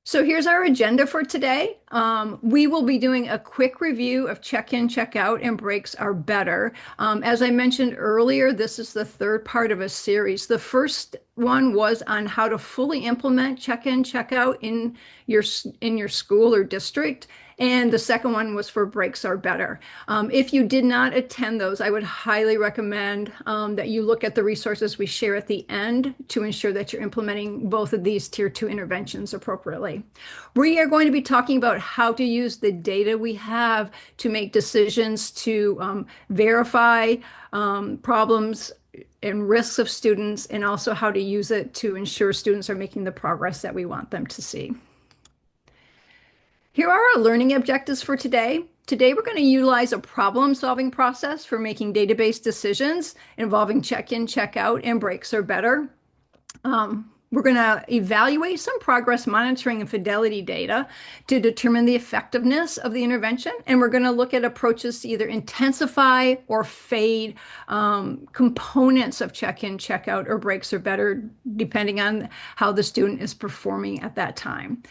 So here's our agenda for today. We will be doing a quick review of check-in, check-out, and breaks are better. As I mentioned earlier, this is the third part of a series. The first one was on how to fully implement check-in, check-out in your school or district. And the second one was for breaks are better. If you did not attend those, I would highly recommend that you look at the resources we share at the end to ensure that you're implementing both of these tier two interventions appropriately. We are going to be talking about how to use the data we have to make decisions to verify problems and risks of students, and also how to use it to ensure students are making the progress that we want them to see. Here are our learning objectives for today. Today, we're going to utilize a problem-solving process for making database decisions involving check-in, check-out, and breaks are better. We're going to evaluate some progress monitoring and fidelity data to determine the effectiveness of the intervention. And we're going to look at approaches to either intensify or fade components of check-in, check-out, or breaks are better, depending on how the student is performing at that time.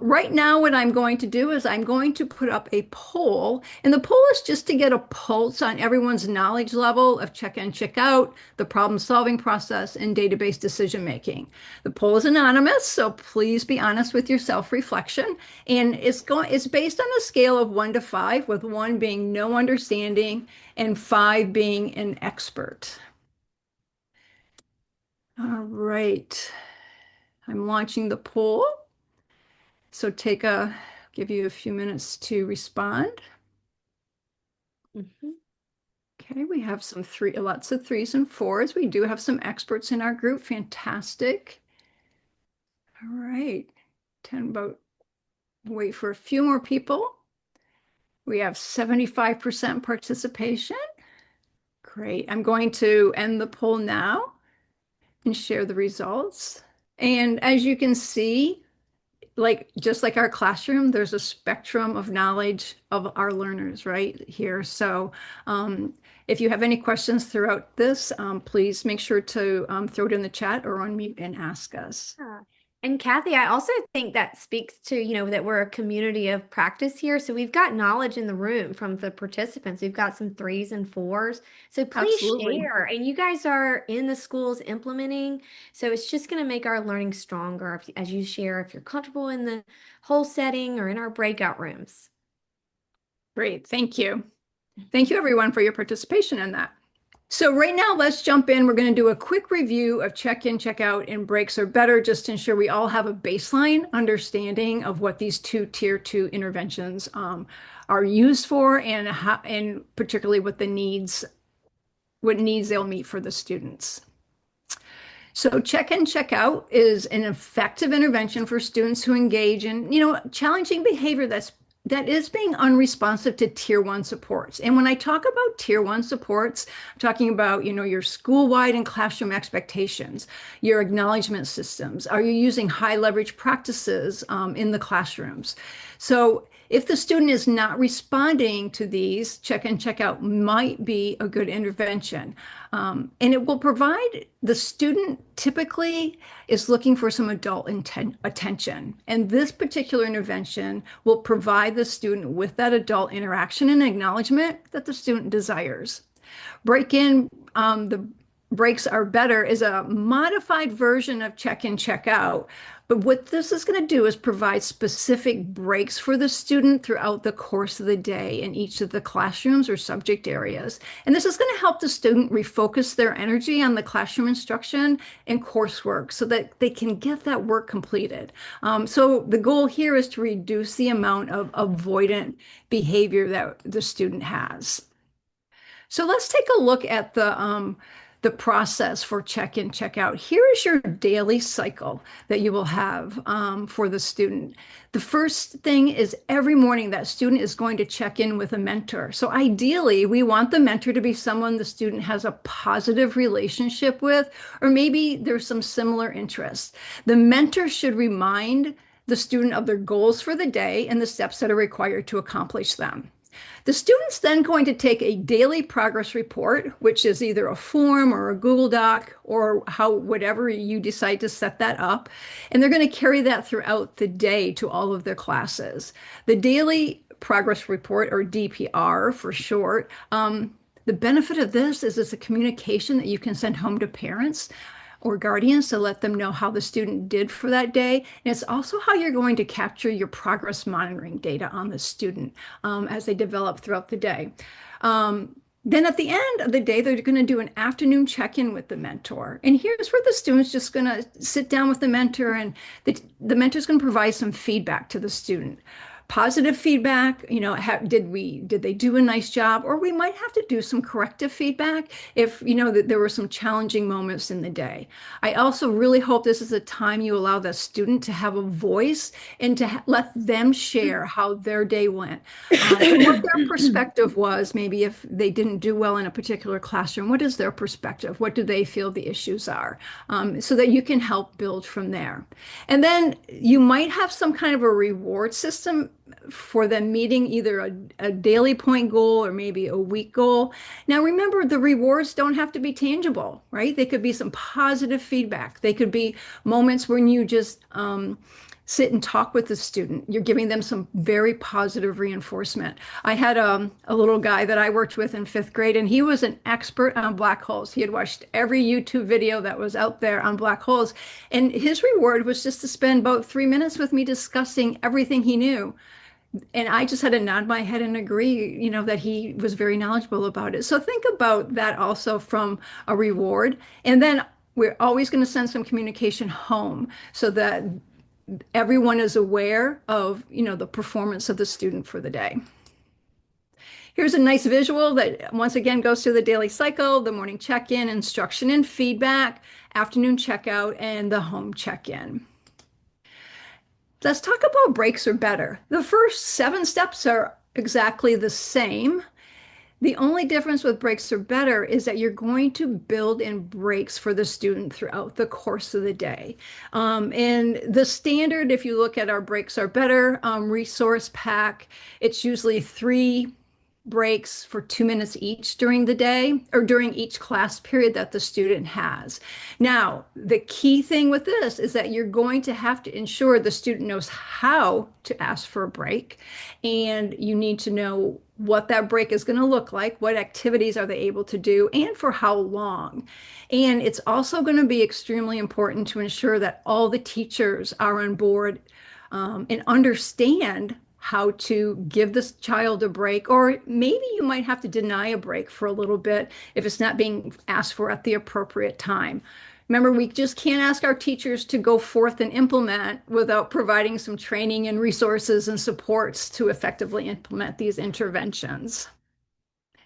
Right now, what I'm going to do is I'm going to put up a poll. And the poll is just to get a pulse on everyone's knowledge level of check-in, check-out, the problem-solving process, and database decision-making. The poll is anonymous, so please be honest with your self-reflection. And it's based on a scale of 1 to 5, with 1 being no understanding and 5 being an expert. All right. I'm launching the poll. So give you a few minutes to respond. Okay, we have lots of 3s and 4s. We do have some experts in our group. Fantastic. All right, 10 vote. Wait for a few more people. We have 75% participation. Great. I'm going to end the poll now and share the results. And as you can see, just like our classroom, there's a spectrum of knowledge of our learners right here. So if you have any questions throughout this, please make sure to throw it in the chat or unmute and ask us. Yeah. And Kathy, I also think that speaks to, that we're a community of practice here. So we've got knowledge in the room from the participants. We've got some 3s and 4s. So please Absolutely. share. And you guys are in the schools implementing. So it's just going to make our learning stronger as you share, if you're comfortable in the whole setting or in our breakout rooms. Great. Thank you. Thank you, everyone, for your participation in that. So right now, let's jump in. We're going to do a quick review of check-in, check-out, and breaks are better, just to ensure we all have a baseline understanding of what these two tier 2 interventions are used for, and particularly what needs they'll meet for the students. So check-in, check-out is an effective intervention for students who engage in, challenging behavior that is being unresponsive to tier 1 supports. And when I talk about tier 1 supports, I'm talking about, your school-wide and classroom expectations, your acknowledgement systems. Are you using high leverage practices in the classrooms? So if the student is not responding to these, check-in, check-out might be a good intervention. And it will provide the student typically is looking for some adult attention. And this particular intervention will provide the student with that adult interaction and acknowledgement that the student desires. The breaks are better is a modified version of check-in, check-out. But what this is going to do is provide specific breaks for the student throughout the course of the day in each of the classrooms or subject areas. And this is going to help the student refocus their energy on the classroom instruction and coursework so that they can get that work completed. So the goal here is to reduce the amount of avoidant behavior that the student has. So let's take a look at the process for check-in, check-out. Here is your daily cycle that you will have for the student. The first thing is every morning that student is going to check in with a mentor. So ideally, we want the mentor to be someone the student has a positive relationship with, or maybe there's some similar interests. The mentor should remind the student of their goals for the day and the steps that are required to accomplish them. The student's then going to take a daily progress report, which is either a form or a Google Doc or whatever you decide to set that up. And they're going to carry that throughout the day to all of their classes. The daily progress report, or DPR for short, the benefit of this is it's a communication that you can send home to parents or guardians to let them know how the student did for that day. And it's also how you're going to capture your progress monitoring data on the student as they develop throughout the day. Then at the end of the day, they're going to do an afternoon check-in with the mentor. And here's where the student's just going to sit down with the mentor, and the mentor's going to provide some feedback to the student. Positive feedback, did they do a nice job? Or we might have to do some corrective feedback if, that there were some challenging moments in the day. I also really hope this is a time you allow the student to have a voice and to let them share how their day went, and what their perspective was. Maybe if they didn't do well in a particular classroom, what is their perspective? What do they feel the issues are? So that you can help build from there. And then you might have some kind of a reward system for them meeting either a daily point goal or maybe a week goal. Now, remember, the rewards don't have to be tangible, right? They could be some positive feedback. They could be moments when you just sit and talk with the student. You're giving them some very positive reinforcement. I had a little guy that I worked with in 5th grade, and he was an expert on black holes. He had watched every YouTube video that was out there on black holes. And his reward was just to spend about 3 minutes with me discussing everything he knew. And I just had to nod my head and agree, that he was very knowledgeable about it. So think about that also from a reward. And then we're always going to send some communication home so that everyone is aware of, the performance of the student for the day. Here's a nice visual that once again goes through the daily cycle: the morning check-in, instruction and feedback, afternoon checkout, and the home check-in. Let's talk about breaks are better. The first 7 steps are exactly the same. The only difference with breaks are better is that you're going to build in breaks for the student throughout the course of the day. And the standard, if you look at our breaks are better resource pack, it's usually 3 breaks for 2 minutes each during the day or during each class period that the student has. Now, the key thing with this is that you're going to have to ensure the student knows how to ask for a break, and you need to know what that break is going to look like, what activities are they able to do, and for how long. And it's also going to be extremely important to ensure that all the teachers are on board and understand how to give this child a break, or maybe you might have to deny a break for a little bit if it's not being asked for at the appropriate time. Remember, we just can't ask our teachers to go forth and implement without providing some training and resources and supports to effectively implement these interventions.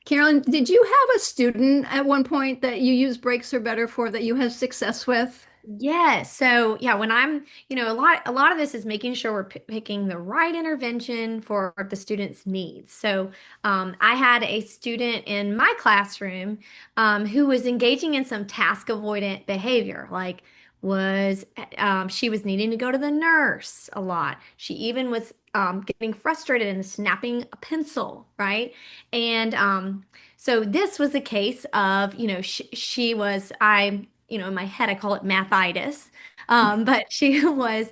Carolyn, did you have a student at one point that you use breaks are better for that you had success with? Yes. So yeah, when I'm, a lot of this is making sure we're picking the right intervention for the student's needs. So I had a student in my classroom who was engaging in some task avoidant behavior, like was she was needing to go to the nurse a lot. She even was getting frustrated and snapping a pencil, right? And so this was a case of, she was, in my head, I call it mathitis. But she was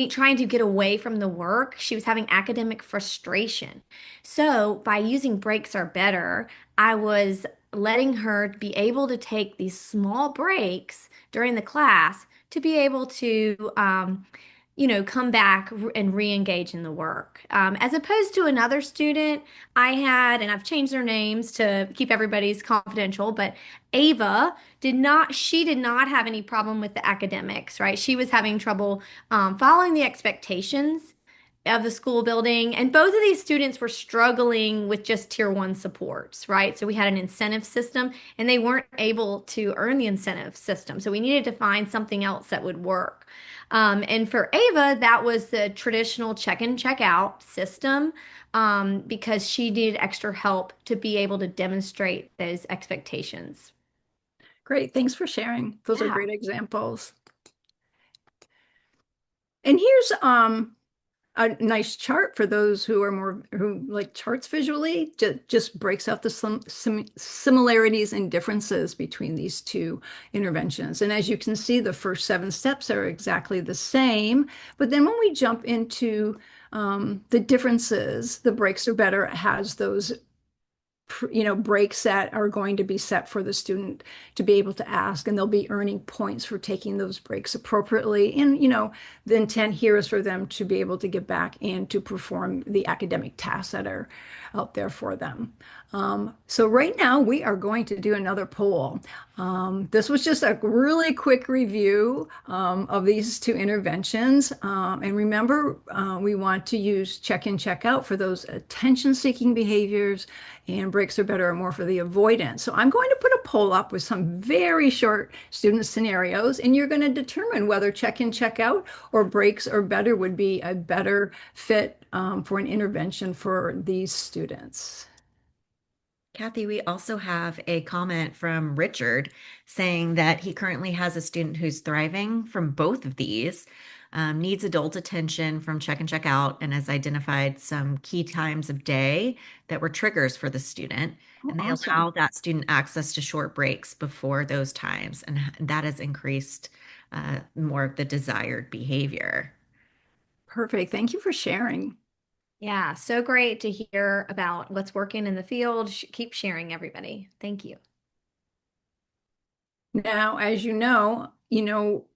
trying to get away from the work. She was having academic frustration. So by using breaks are better, I was letting her be able to take these small breaks during the class to be able to, come back and re-engage in the work. As opposed to another student I had, and I've changed their names to keep everybody's confidential, but Ava she did not have any problem with the academics, right? She was having trouble following the expectations of the school building. And both of these students were struggling with just tier 1 supports, right? So we had an incentive system and they weren't able to earn the incentive system. So we needed to find something else that would work. And for Ava, that was the traditional check in, check out system because she needed extra help to be able to demonstrate those expectations. Great. Thanks for sharing. Those are Yeah. great examples. And here's a nice chart for those who are more who like charts visually. Just breaks out the similarities and differences between these two interventions. And as you can see, the first 7 steps are exactly the same. But then when we jump into the differences, the breaks are better has those breaks that are going to be set for the student to be able to ask, and they'll be earning points for taking those breaks appropriately. And, the intent here is for them to be able to get back and to perform the academic tasks that are out there for them. So right now we are going to do another poll. This was just a really quick review of these two interventions. And remember, we want to use check in, check out for those attention-seeking behaviors, and breaks are better or more for the avoidance. So I'm going to put a poll up with some very short student scenarios, and you're going to determine whether check in, check out or breaks are better would be a better fit for an intervention for these students. Kathy, we also have a comment from Richard saying that he currently has a student who's thriving from both of these, needs adult attention from check and check out, and has identified some key times of day that were triggers for the student. And they Awesome. allow that student access to short breaks before those times, and that has increased more of the desired behavior. Perfect. Thank you for sharing. Yeah, so great to hear about what's working in the field. Keep sharing, everybody. Thank you. Now, as you know,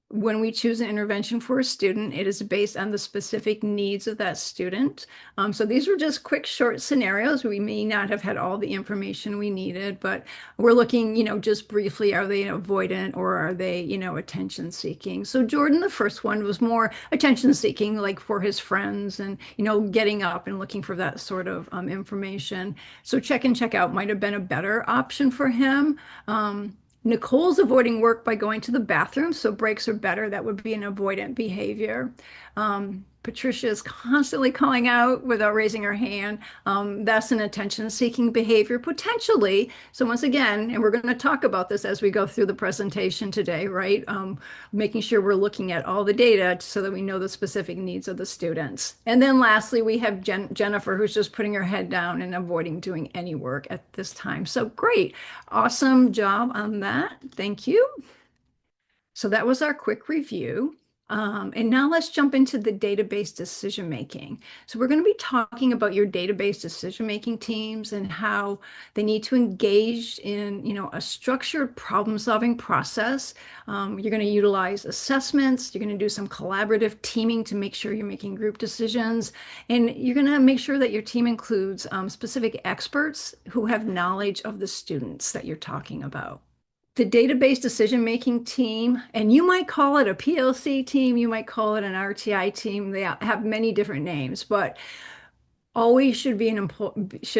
when we choose an intervention for a student, it is based on the specific needs of that student. So these were just quick, short scenarios. We may not have had all the information we needed, but we're looking, just briefly, are they avoidant or are they, attention seeking? So Jordan, the first one was more attention seeking, like for his friends and, getting up and looking for that sort of information. So check in, check out might have been a better option for him. Nicole's avoiding work by going to the bathroom, so breaks are better. That would be an avoidant behavior. Patricia is constantly calling out without raising her hand. That's an attention-seeking behavior, potentially. So once again, and we're going to talk about this as we go through the presentation today, right? Making sure we're looking at all the data so that we know the specific needs of the students. And then lastly, we have Jennifer, who's just putting her head down and avoiding doing any work at this time. So great. Awesome job on that. Thank you. So that was our quick review. And now let's jump into the database decision making. So we're going to be talking about your database decision making teams and how they need to engage in, a structured problem solving process. You're going to utilize assessments. You're going to do some collaborative teaming to make sure you're making group decisions. And you're going to make sure that your team includes specific experts who have knowledge of the students that you're talking about. The database decision-making team, and you might call it a PLC team, you might call it an RTI team. They have many different names, but always should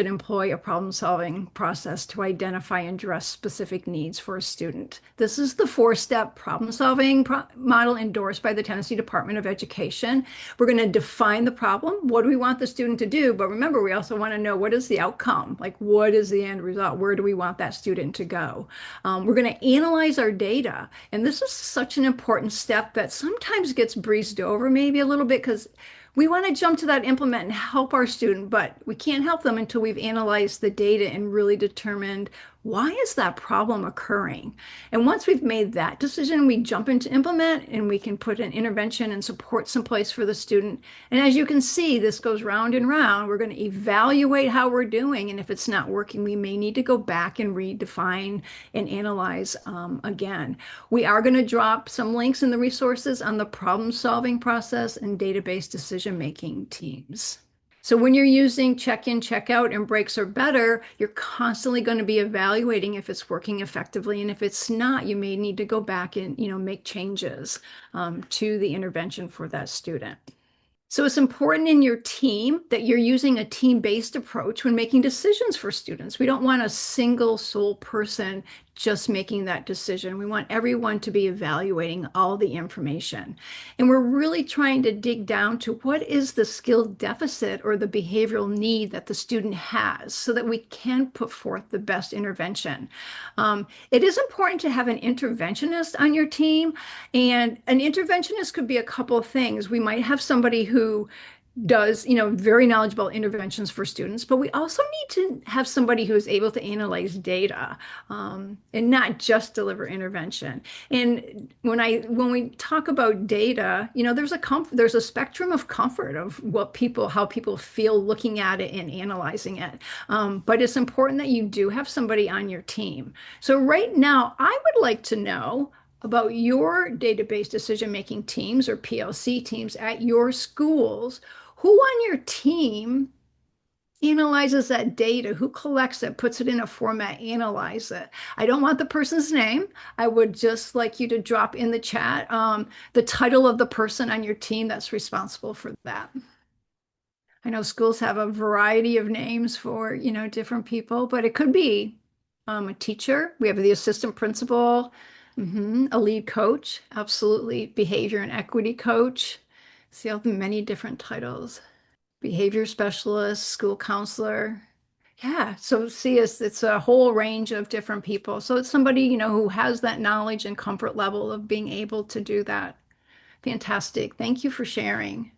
employ a problem-solving process to identify and address specific needs for a student. This is the 4-step problem-solving model endorsed by the Tennessee Department of Education. We're going to define the problem. What do we want the student to do? But remember, we also want to know what is the outcome? Like, what is the end result? Where do we want that student to go? We're going to analyze our data. And this is such an important step that sometimes gets breezed over maybe a little bit because we want to jump to that implement and help our student, but we can't help them until we've analyzed the data and really determined why is that problem occurring. And once we've made that decision, we jump into implement and we can put an intervention and support someplace for the student. And as you can see, this goes round and round. We're going to evaluate how we're doing. And if it's not working, we may need to go back and redefine and analyze again. We are going to drop some links in the resources on the problem solving process and database decision-making teams. So when you're using check-in, check-out, and breaks are better, you're constantly going to be evaluating if it's working effectively. And if it's not, you may need to go back and, make changes to the intervention for that student. So it's important in your team that you're using a team-based approach when making decisions for students. We don't want a single sole person just making that decision. We want everyone to be evaluating all the information. And we're really trying to dig down to what is the skill deficit or the behavioral need that the student has so that we can put forth the best intervention. It is important to have an interventionist on your team. And an interventionist could be a couple of things. We might have somebody who does, very knowledgeable interventions for students, but we also need to have somebody who is able to analyze data, and not just deliver intervention. And when we talk about data, there's a spectrum of comfort of how people feel looking at it and analyzing it. But it's important that you do have somebody on your team. So right now, I would like to know about your database decision-making teams or PLC teams at your schools. Who on your team analyzes that data? Who collects it, puts it in a format, analyze it? I don't want the person's name. I would just like you to drop in the chat the title of the person on your team that's responsible for that. I know schools have a variety of names for, different people, but it could be a teacher. We have the assistant principal, a lead coach, absolutely, behavior and equity coach. See all the many different titles. Behavior specialist, school counselor. Yeah, so see, it's a whole range of different people. So it's somebody, who has that knowledge and comfort level of being able to do that. Fantastic. Thank you for sharing.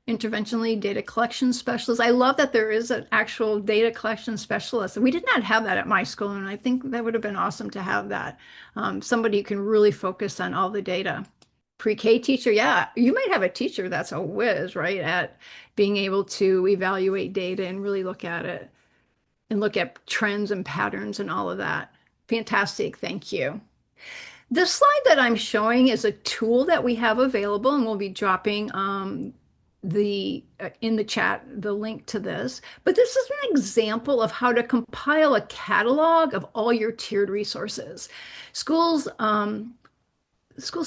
Intervention lead, data collection specialist. I love that there is an actual data collection specialist. We did not have that at my school, and I think that would have been awesome to have that. Somebody who can really focus on all the data. Pre-K teacher, yeah, you might have a teacher that's a whiz, right, at being able to evaluate data and really look at it and look at trends and patterns and all of that. Fantastic, thank you. This slide that I'm showing is a tool that we have available, and we'll be dropping in the chat the link to this. But this is an example of how to compile a catalog of all your tiered resources. Schools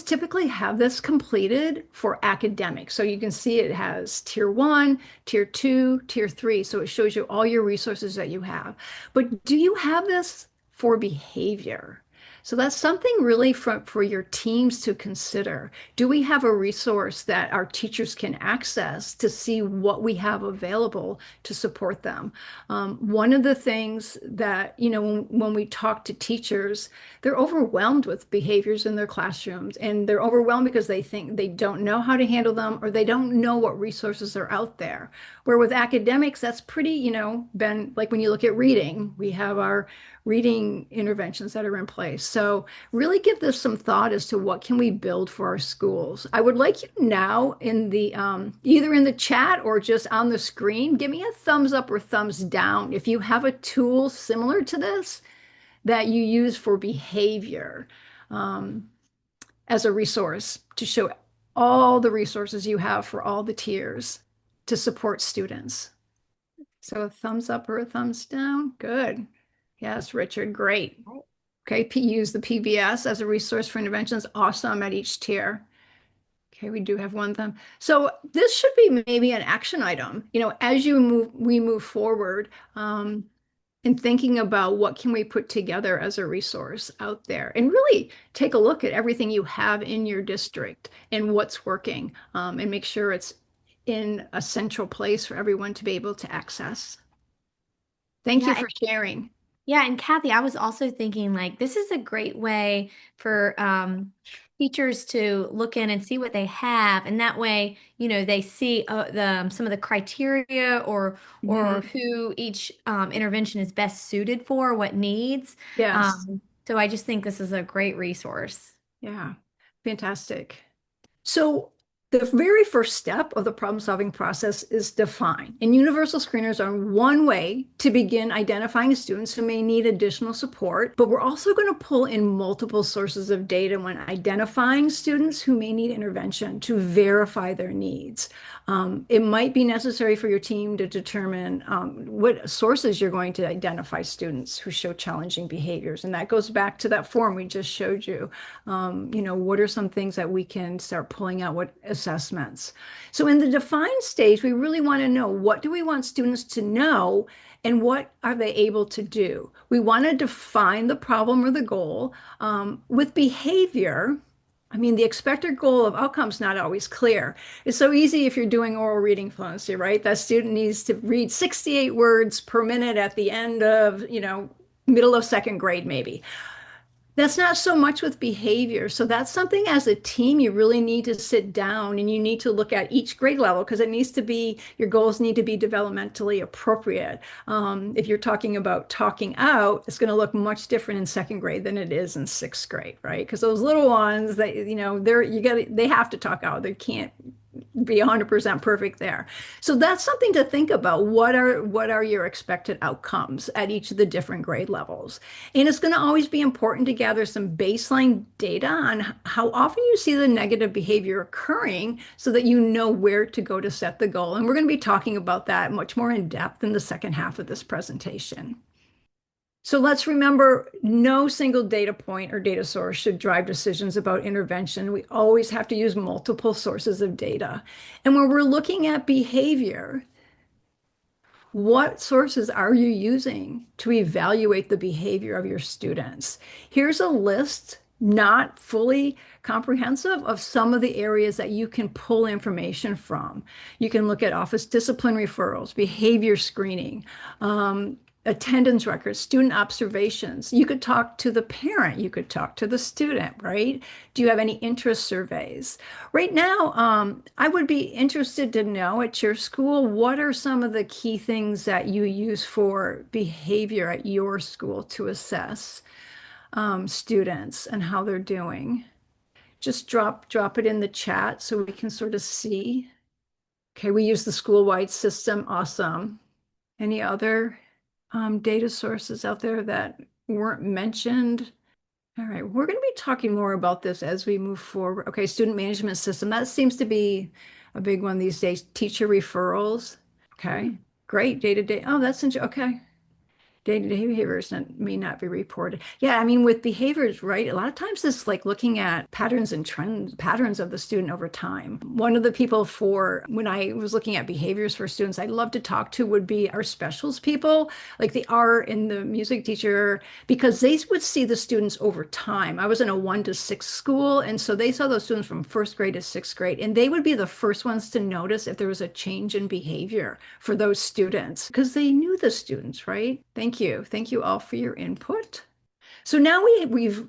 typically have this completed for academics. So you can see it has tier 1, tier 2, tier 3. So it shows you all your resources that you have. But do you have this for behavior? So that's something really for your teams to consider. Do we have a resource that our teachers can access to see what we have available to support them? One of the things that, when we talk to teachers, they're overwhelmed with behaviors in their classrooms, and they're overwhelmed because they think they don't know how to handle them, or they don't know what resources are out there. Where with academics, that's pretty, been like when you look at reading, we have our reading interventions that are in place. So really give this some thought as to what can we build for our schools. I would like you now in the either in the chat or just on the screen, give me a thumbs up or thumbs down if you have a tool similar to this that you use for behavior as a resource to show all the resources you have for all the tiers to support students. So a thumbs up or a thumbs down. Good. Yes, Richard, great. Okay, use the PBS as a resource for interventions, awesome at each tier. Okay, we do have one thumb. So this should be maybe an action item, as we move forward in thinking about what can we put together as a resource out there, and really take a look at everything you have in your district and what's working, and make sure it's in a central place for everyone to be able to access. Thank you for sharing. Yeah, and Kathy, I was also thinking this is a great way for teachers to look in and see what they have, and that way, they see some of the criteria or who each intervention is best suited for, what needs. Yes. So I just think this is a great resource. Yeah, fantastic. So the very first step of the problem-solving process is define. And universal screeners are one way to begin identifying students who may need additional support, but we're also going to pull in multiple sources of data when identifying students who may need intervention to verify their needs. It might be necessary for your team to determine what sources you're going to identify students who show challenging behaviors. And that goes back to that form we just showed you. What are some things that we can start pulling out, what assessments? So in the define stage, we really want to know, what do we want students to know and what are they able to do? We want to define the problem or the goal. With behavior, the expected goal of outcomes not always clear. It's so easy if you're doing oral reading fluency, right? That student needs to read 68 words per minute at the end of, middle of second grade, maybe. That's not so much with behavior. So that's something as a team you really need to sit down and you need to look at each grade level because it needs to be, your goals need to be developmentally appropriate. If you're talking about talking out, it's going to look much different in second grade than it is in sixth grade, right? Because those little ones that, they have to talk out. They can't be 100% perfect there. So that's something to think about. What are your expected outcomes at each of the different grade levels? And it's going to always be important to gather some baseline data on how often you see the negative behavior occurring so that you know where to go to set the goal. And we're going to be talking about that much more in depth in the second half of this presentation. So let's remember no single data point or data source should drive decisions about intervention. We always have to use multiple sources of data. And when we're looking at behavior, what sources are you using to evaluate the behavior of your students? Here's a list, not fully comprehensive, of some of the areas that you can pull information from. You can look at office discipline referrals, behavior screening, attendance records, student observations. You could talk to the parent, you could talk to the student, right? Do you have any interest surveys? Right now, I would be interested to know at your school, what are some of the key things that you use for behavior at your school to assess students and how they're doing? Just drop it in the chat so we can sort of see. Okay, we use the school-wide system. Awesome. Any other data sources out there that weren't mentioned? All right, we're going to be talking more about this as we move forward. Okay, student management system. That seems to be a big one these days. Teacher referrals. Okay, great. Day-to-day. Oh, that's interesting. Okay. Day-to-day behaviors may not be reported. Yeah, I mean, with behaviors, right? A lot of times it's like looking at patterns and trends, patterns of the student over time. One of the people when I was looking at behaviors for students I'd love to talk to would be our specials people, like the art and the music teacher, because they would see the students over time. I was in a 1 to 6 school, and so they saw those students from first grade to sixth grade, and they would be the first ones to notice if there was a change in behavior for those students because they knew the students, right? Thank you. Thank you all for your input. So now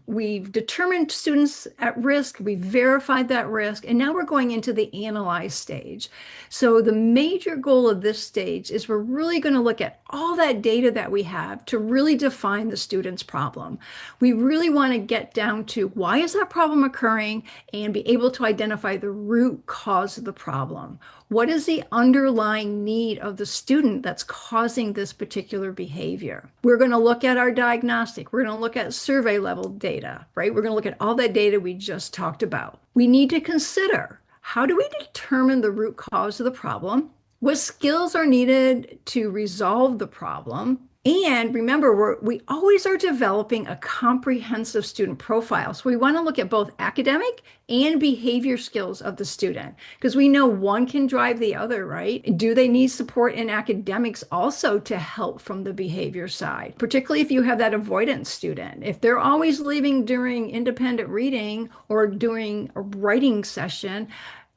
we've determined students at risk, we've verified that risk, and now we're going into the analyze stage. So the major goal of this stage is we're really going to look at all that data that we have to really define the student's problem. We really want to get down to why is that problem occurring and be able to identify the root cause of the problem. What is the underlying need of the student that's causing this particular behavior? We're going to look at our diagnostic. We're going to look at survey level data, right? We're going to look at all that data we just talked about. We need to consider, how do we determine the root cause of the problem? What skills are needed to resolve the problem? And remember, we always are developing a comprehensive student profile. So we want to look at both academic and behavior skills of the student because we know one can drive the other, right? Do they need support in academics also to help from the behavior side? Particularly if you have that avoidance student. If they're always leaving during independent reading or during a writing session,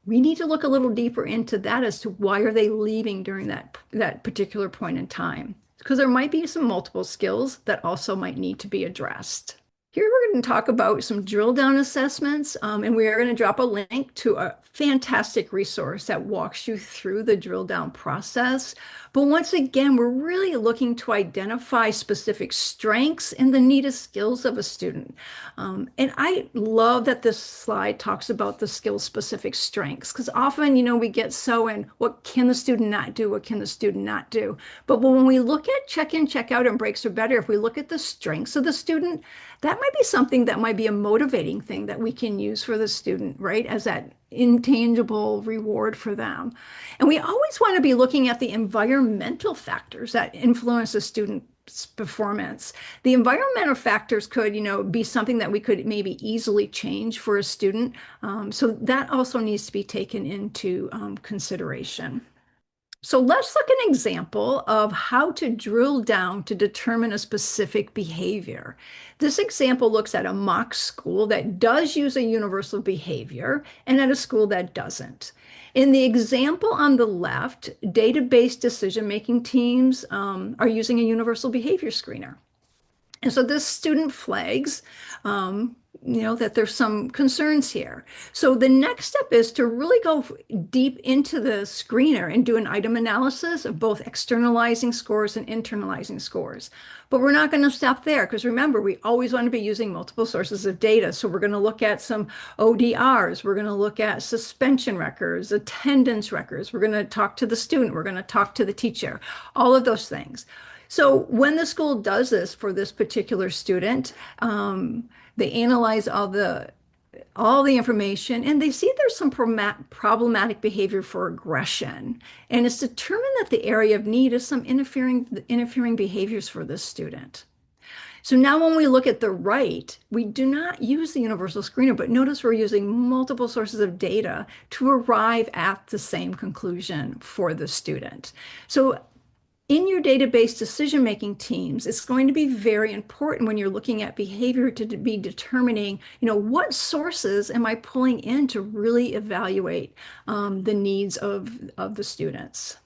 we need to look a little deeper into that as to why are they leaving during that particular point in time. Because there might be some multiple skills that also might need to be addressed. Here we're going to talk about some drill down assessments, and we are going to drop a link to a fantastic resource that walks you through the drill down process. But once again, we're really looking to identify specific strengths and the needed skills of a student. And I love that this slide talks about the skill-specific strengths, because often, we get so in what can the student not do, what can the student not do. But when we look at check-in, check-out, and breaks are better, if we look at the strengths of the student, that might be something that might be a motivating thing that we can use for the student, right? As that intangible reward for them. And we always want to be looking at the environmental factors that influence a student's performance. The environmental factors could, be something that we could maybe easily change for a student. So that also needs to be taken into consideration. So let's look at an example of how to drill down to determine a specific behavior. This example looks at a mock school that does use a universal behavior and at a school that doesn't. In the example on the left, database decision-making teams are using a universal behavior screener. And so this student flags, that there's some concerns here. So the next step is to really go deep into the screener and do an item analysis of both externalizing scores and internalizing scores. But we're not going to stop there because remember, we always want to be using multiple sources of data. So we're going to look at some ODRs. We're going to look at suspension records, attendance records. We're going to talk to the student. We're going to talk to the teacher, all of those things. So when the school does this for this particular student, they analyze all the information and they see there's some problematic behavior for aggression. And it's determined that the area of need is some interfering behaviors for this student. So now when we look at the right, we do not use the universal screener, but notice we're using multiple sources of data to arrive at the same conclusion for the student. So in your database decision-making teams, it's going to be very important when you're looking at behavior to be determining, what sources am I pulling in to really evaluate the needs of the students.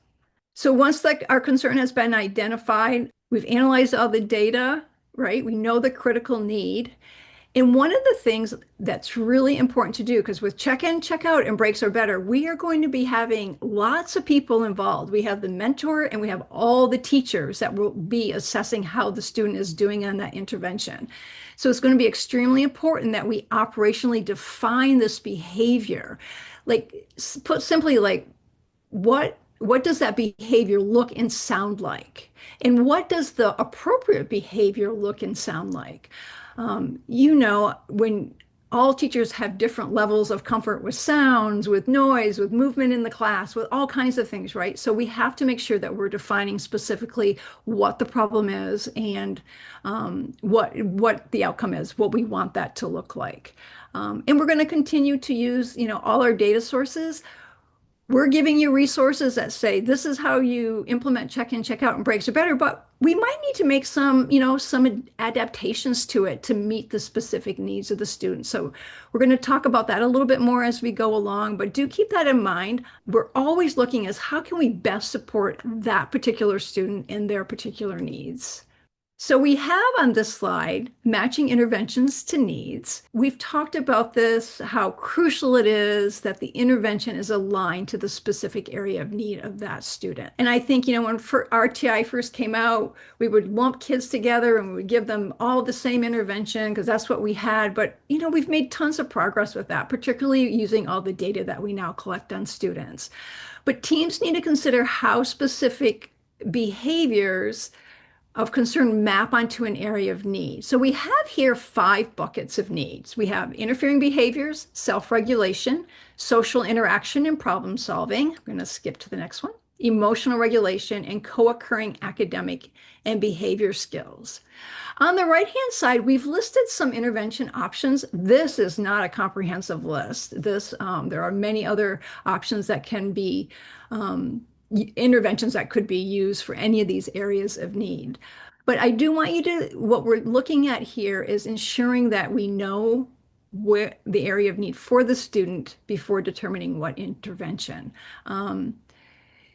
So once our concern has been identified, we've analyzed all the data, right? We know the critical need. And one of the things that's really important to do, because with check-in, check-out, and breaks are better, we are going to be having lots of people involved. We have the mentor and we have all the teachers that will be assessing how the student is doing on that intervention. So it's going to be extremely important that we operationally define this behavior. Like, put simply, like, what does that behavior look and sound like? And what does the appropriate behavior look and sound like? When all teachers have different levels of comfort with sounds, with noise, with movement in the class, with all kinds of things, right? So we have to make sure that we're defining specifically what the problem is and what the outcome is, what we want that to look like. And we're going to continue to use, all our data sources. We're giving you resources that say this is how you implement check-in, check-out, and breaks are better, but we might need to make some adaptations to it to meet the specific needs of the student. So we're going to talk about that a little bit more as we go along, but do keep that in mind. We're always looking as how can we best support that particular student and their particular needs. So we have on this slide matching interventions to needs. We've talked about this, how crucial it is that the intervention is aligned to the specific area of need of that student. And I think, when RTI first came out, we would lump kids together and we would give them all the same intervention because that's what we had. But, we've made tons of progress with that, particularly using all the data that we now collect on students. But teams need to consider how specific behaviors of concern map onto an area of need. So we have here 5 buckets of needs. We have interfering behaviors, self-regulation, social interaction and problem solving. I'm going to skip to the next one. Emotional regulation and co-occurring academic and behavior skills. On the right-hand side, we've listed some intervention options. This is not a comprehensive list. There are many other options that can be interventions that could be used for any of these areas of need. But I do want you to, what we're looking at here is ensuring that we know where the area of need for the student before determining what intervention.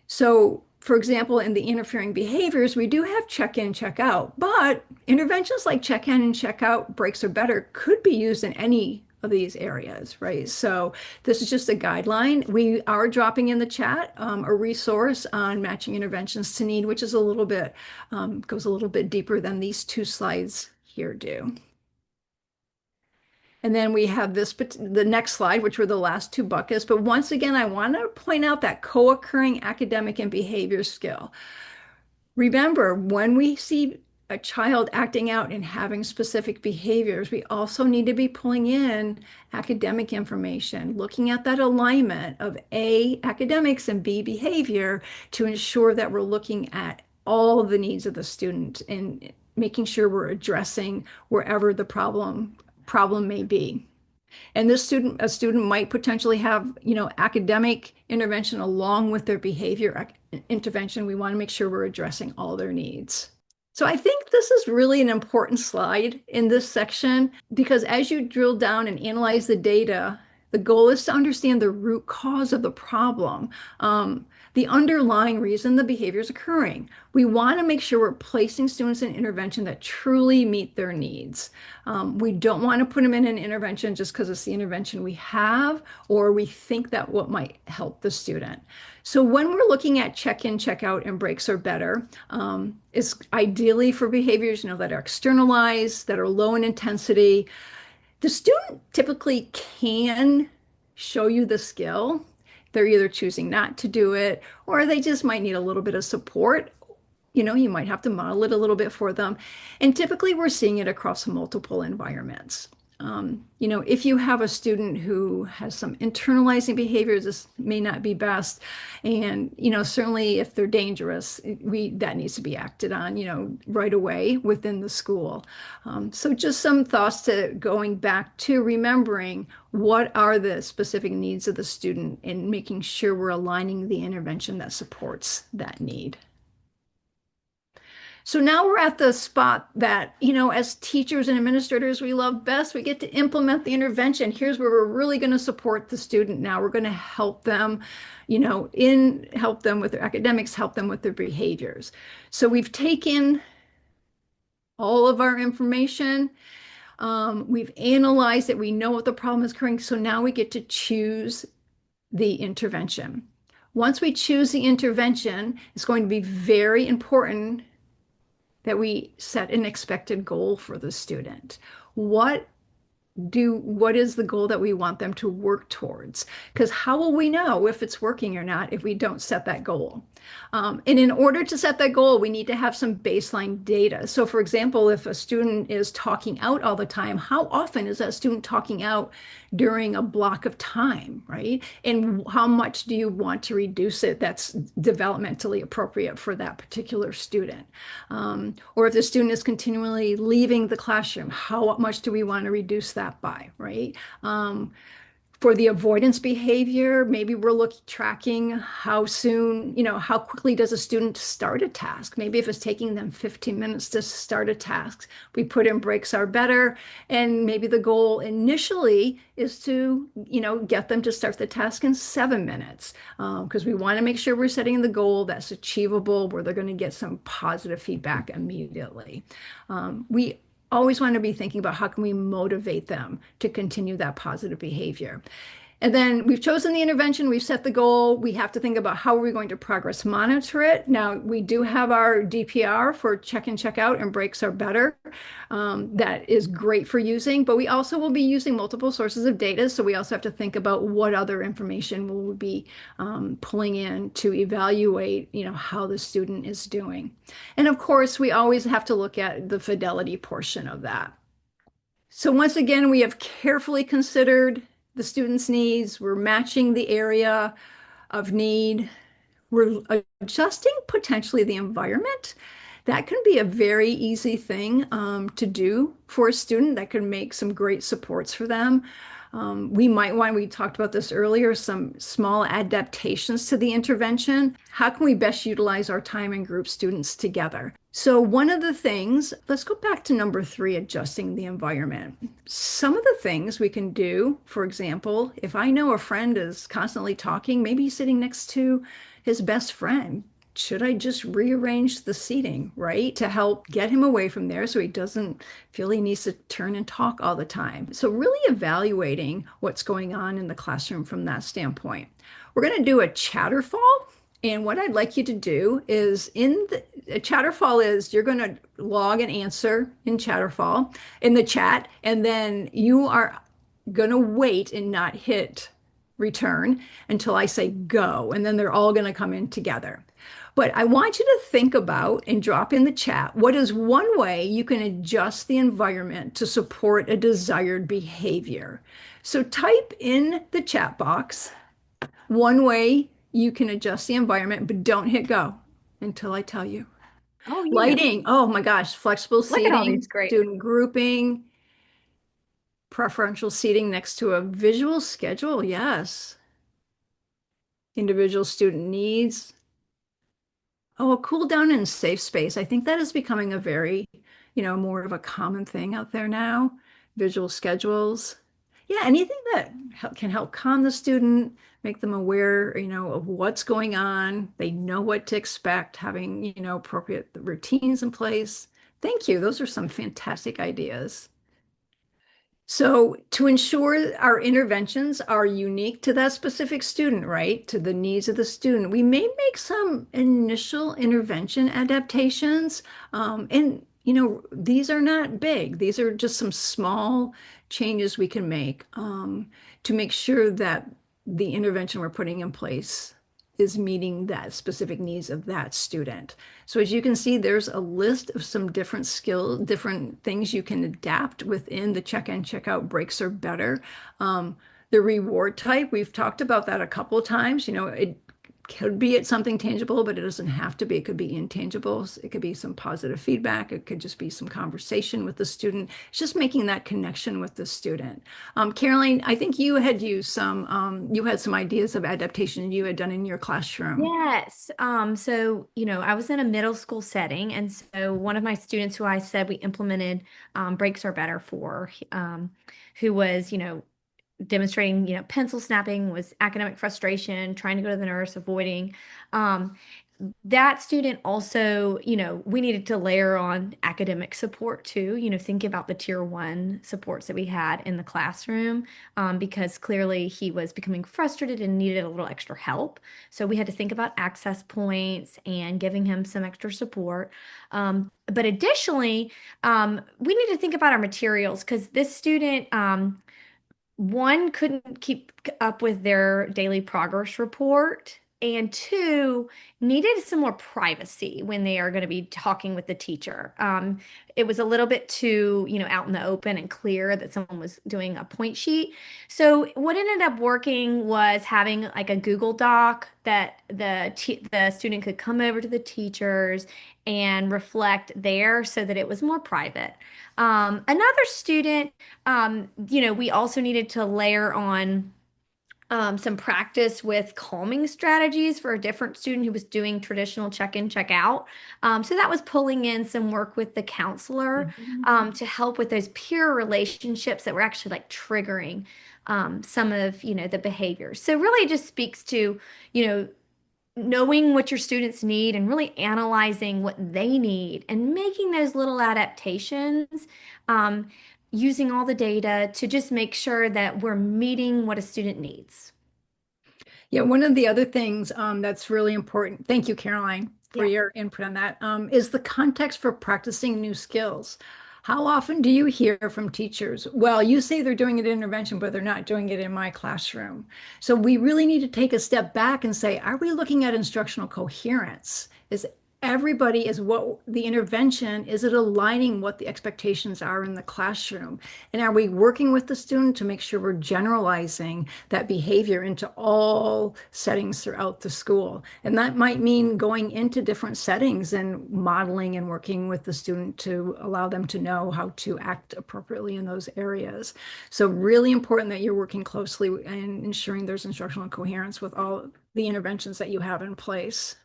So for example, in the interfering behaviors, we do have check-in, check-out, but interventions like check-in and check-out, breaks are better, could be used in any of these areas, right? So this is just a guideline. We are dropping in the chat a resource on matching interventions to need, which is a little bit, goes a little bit deeper than these 2 slides here do. And then we have the next slide, which were the last 2 buckets. But once again, I want to point out that co-occurring academic and behavior skill. Remember, when we see a child acting out and having specific behaviors, we also need to be pulling in academic information, looking at that alignment of A, academics, and B, behavior, to ensure that we're looking at all the needs of the student and making sure we're addressing wherever the problem may be. And a student might potentially have, academic intervention along with their behavior intervention. We want to make sure we're addressing all their needs. So I think this is really an important slide in this section because as you drill down and analyze the data, The goal is to understand the root cause of the problem, the underlying reason the behavior is occurring. We want to make sure we're placing students in intervention that truly meet their needs. We don't want to put them in an intervention just because it's the intervention we have, or we think that what might help the student. So when we're looking at check-in, check-out, and breaks are better, it's ideally for behaviors, that are externalized, that are low in intensity. The student typically can show you the skill. They're either choosing not to do it, or they just might need a little bit of support. You might have to model it a little bit for them. And typically we're seeing it across multiple environments. If you have a student who has some internalizing behaviors, this may not be best. And, certainly if they're dangerous, that needs to be acted on, right away within the school. So just some thoughts to going back to remembering what are the specific needs of the student and making sure we're aligning the intervention that supports that need. So now we're at the spot that, as teachers and administrators, we love best. We get to implement the intervention. Here's where we're really going to support the student. Now we're going to help them, help them with their academics, help them with their behaviors. So we've taken all of our information. We've analyzed it. We know what the problem is occurring. So now we get to choose the intervention. Once we choose the intervention, it's going to be very important that we set an expected goal for the student. What is the goal that we want them to work towards? Because how will we know if it's working or not if we don't set that goal? And in order to set that goal, we need to have some baseline data. So for example, if a student is talking out all the time, how often is that student talking out during a block of time, right? And how much do you want to reduce it that's developmentally appropriate for that particular student? Or if the student is continually leaving the classroom, how much do we want to reduce that by, right? For the avoidance behavior, maybe we're tracking how soon, how quickly does a student start a task? Maybe if it's taking them 15 minutes to start a task, we put in breaks are better. And maybe the goal initially is to, get them to start the task in 7 minutes, because we want to make sure we're setting the goal that's achievable, where they're going to get some positive feedback immediately. We always want to be thinking about how can we motivate them to continue that positive behavior. And then we've chosen the intervention, we've set the goal. We have to think about how are we going to progress monitor it. Now, we do have our DPR for check in, check out, and breaks are better. That is great for using, but we also will be using multiple sources of data. So we also have to think about what other information will we be pulling in to evaluate, how the student is doing. And of course, we always have to look at the fidelity portion of that. So once again, we have carefully considered the student's needs. We're matching the area of need. We're adjusting potentially the environment. That can be a very easy thing to do for a student. That can make some great supports for them. We might want, we talked about this earlier, some small adaptations to the intervention. How can we best utilize our time and group students together? So one of the things, let's go back to number 3, adjusting the environment. Some of the things we can do, for example, if I know a friend is constantly talking, maybe he's sitting next to his best friend, should I just rearrange the seating, right? To help get him away from there so he doesn't feel he needs to turn and talk all the time. So really evaluating what's going on in the classroom from that standpoint. We're going to do a chatterfall. And what I'd like you to do is a chatterfall is you're going to log an answer in chatterfall in the chat, and then you are going to wait and not hit return until I say go, and then they're all going to come in together. But I want you to think about and drop in the chat, what is one way you can adjust the environment to support a desired behavior? So type in the chat box, one way you can adjust the environment, but don't hit go until I tell you. Oh, yeah. Lighting, oh my gosh, flexible Look at all seating, these great. student grouping, preferential seating next to a visual schedule, yes. Individual student needs. Oh, a cool down and safe space. I think that is becoming a very, more of a common thing out there now. Visual schedules. Yeah, anything that can help calm the student, make them aware, of what's going on. They know what to expect, having, appropriate routines in place. Thank you. Those are some fantastic ideas. So to ensure our interventions are unique to that specific student, right, to the needs of the student, we may make some initial intervention adaptations. And, these are not big. These are just some small changes we can make to make sure that the intervention we're putting in place is meeting that specific needs of that student. So as you can see, there's a list of some different things you can adapt within the check-in, check-out breaks or better. The reward type, we've talked about that a couple of times. It could be it's something tangible, but it doesn't have to be. It could be intangibles. It could be some positive feedback. It could just be some conversation with the student. It's just making that connection with the student. Caroline, I think you had you had some ideas of adaptation you had done in your classroom. Yes. So, I was in a middle school setting, and so one of my students who I said we implemented breaks are better for, who was, demonstrating, pencil snapping, was academic frustration, trying to go to the nurse, avoiding. Um, that student also, we needed to layer on academic support too, think about the tier one supports that we had in the classroom, because clearly he was becoming frustrated and needed a little extra help. So we had to think about access points and giving him some extra support. But additionally, we need to think about our materials because this student, one couldn't keep up with their daily progress report, and two needed some more privacy when they are going to be talking with the teacher. It was a little bit too, out in the open and clear that someone was doing a point sheet. So what ended up working was having like a Google Doc that the student could come over to the teachers and reflect there so that it was more private. Another student, we also needed to layer on some practice with calming strategies for a different student who was doing traditional check-in, check-out. So that was pulling in some work with the counselor to help with those peer relationships that were actually like triggering some of, the behaviors. So really it just speaks to, knowing what your students need and really analyzing what they need and making those little adaptations, using all the data to just make sure that we're meeting what a student needs. Yeah, one of the other things that's really important, thank you, Caroline, for Yeah. your input on that, is the context for practicing new skills. How often do you hear from teachers, well, you say they're doing it in intervention, but they're not doing it in my classroom? So we really need to take a step back and say, are we looking at instructional coherence? Is what the intervention, is it aligning what the expectations are in the classroom? And are we working with the student to make sure we're generalizing that behavior into all settings throughout the school? And that might mean going into different settings and modeling and working with the student to allow them to know how to act appropriately in those areas. So really important that you're working closely and ensuring there's instructional coherence with all the interventions that you have in place.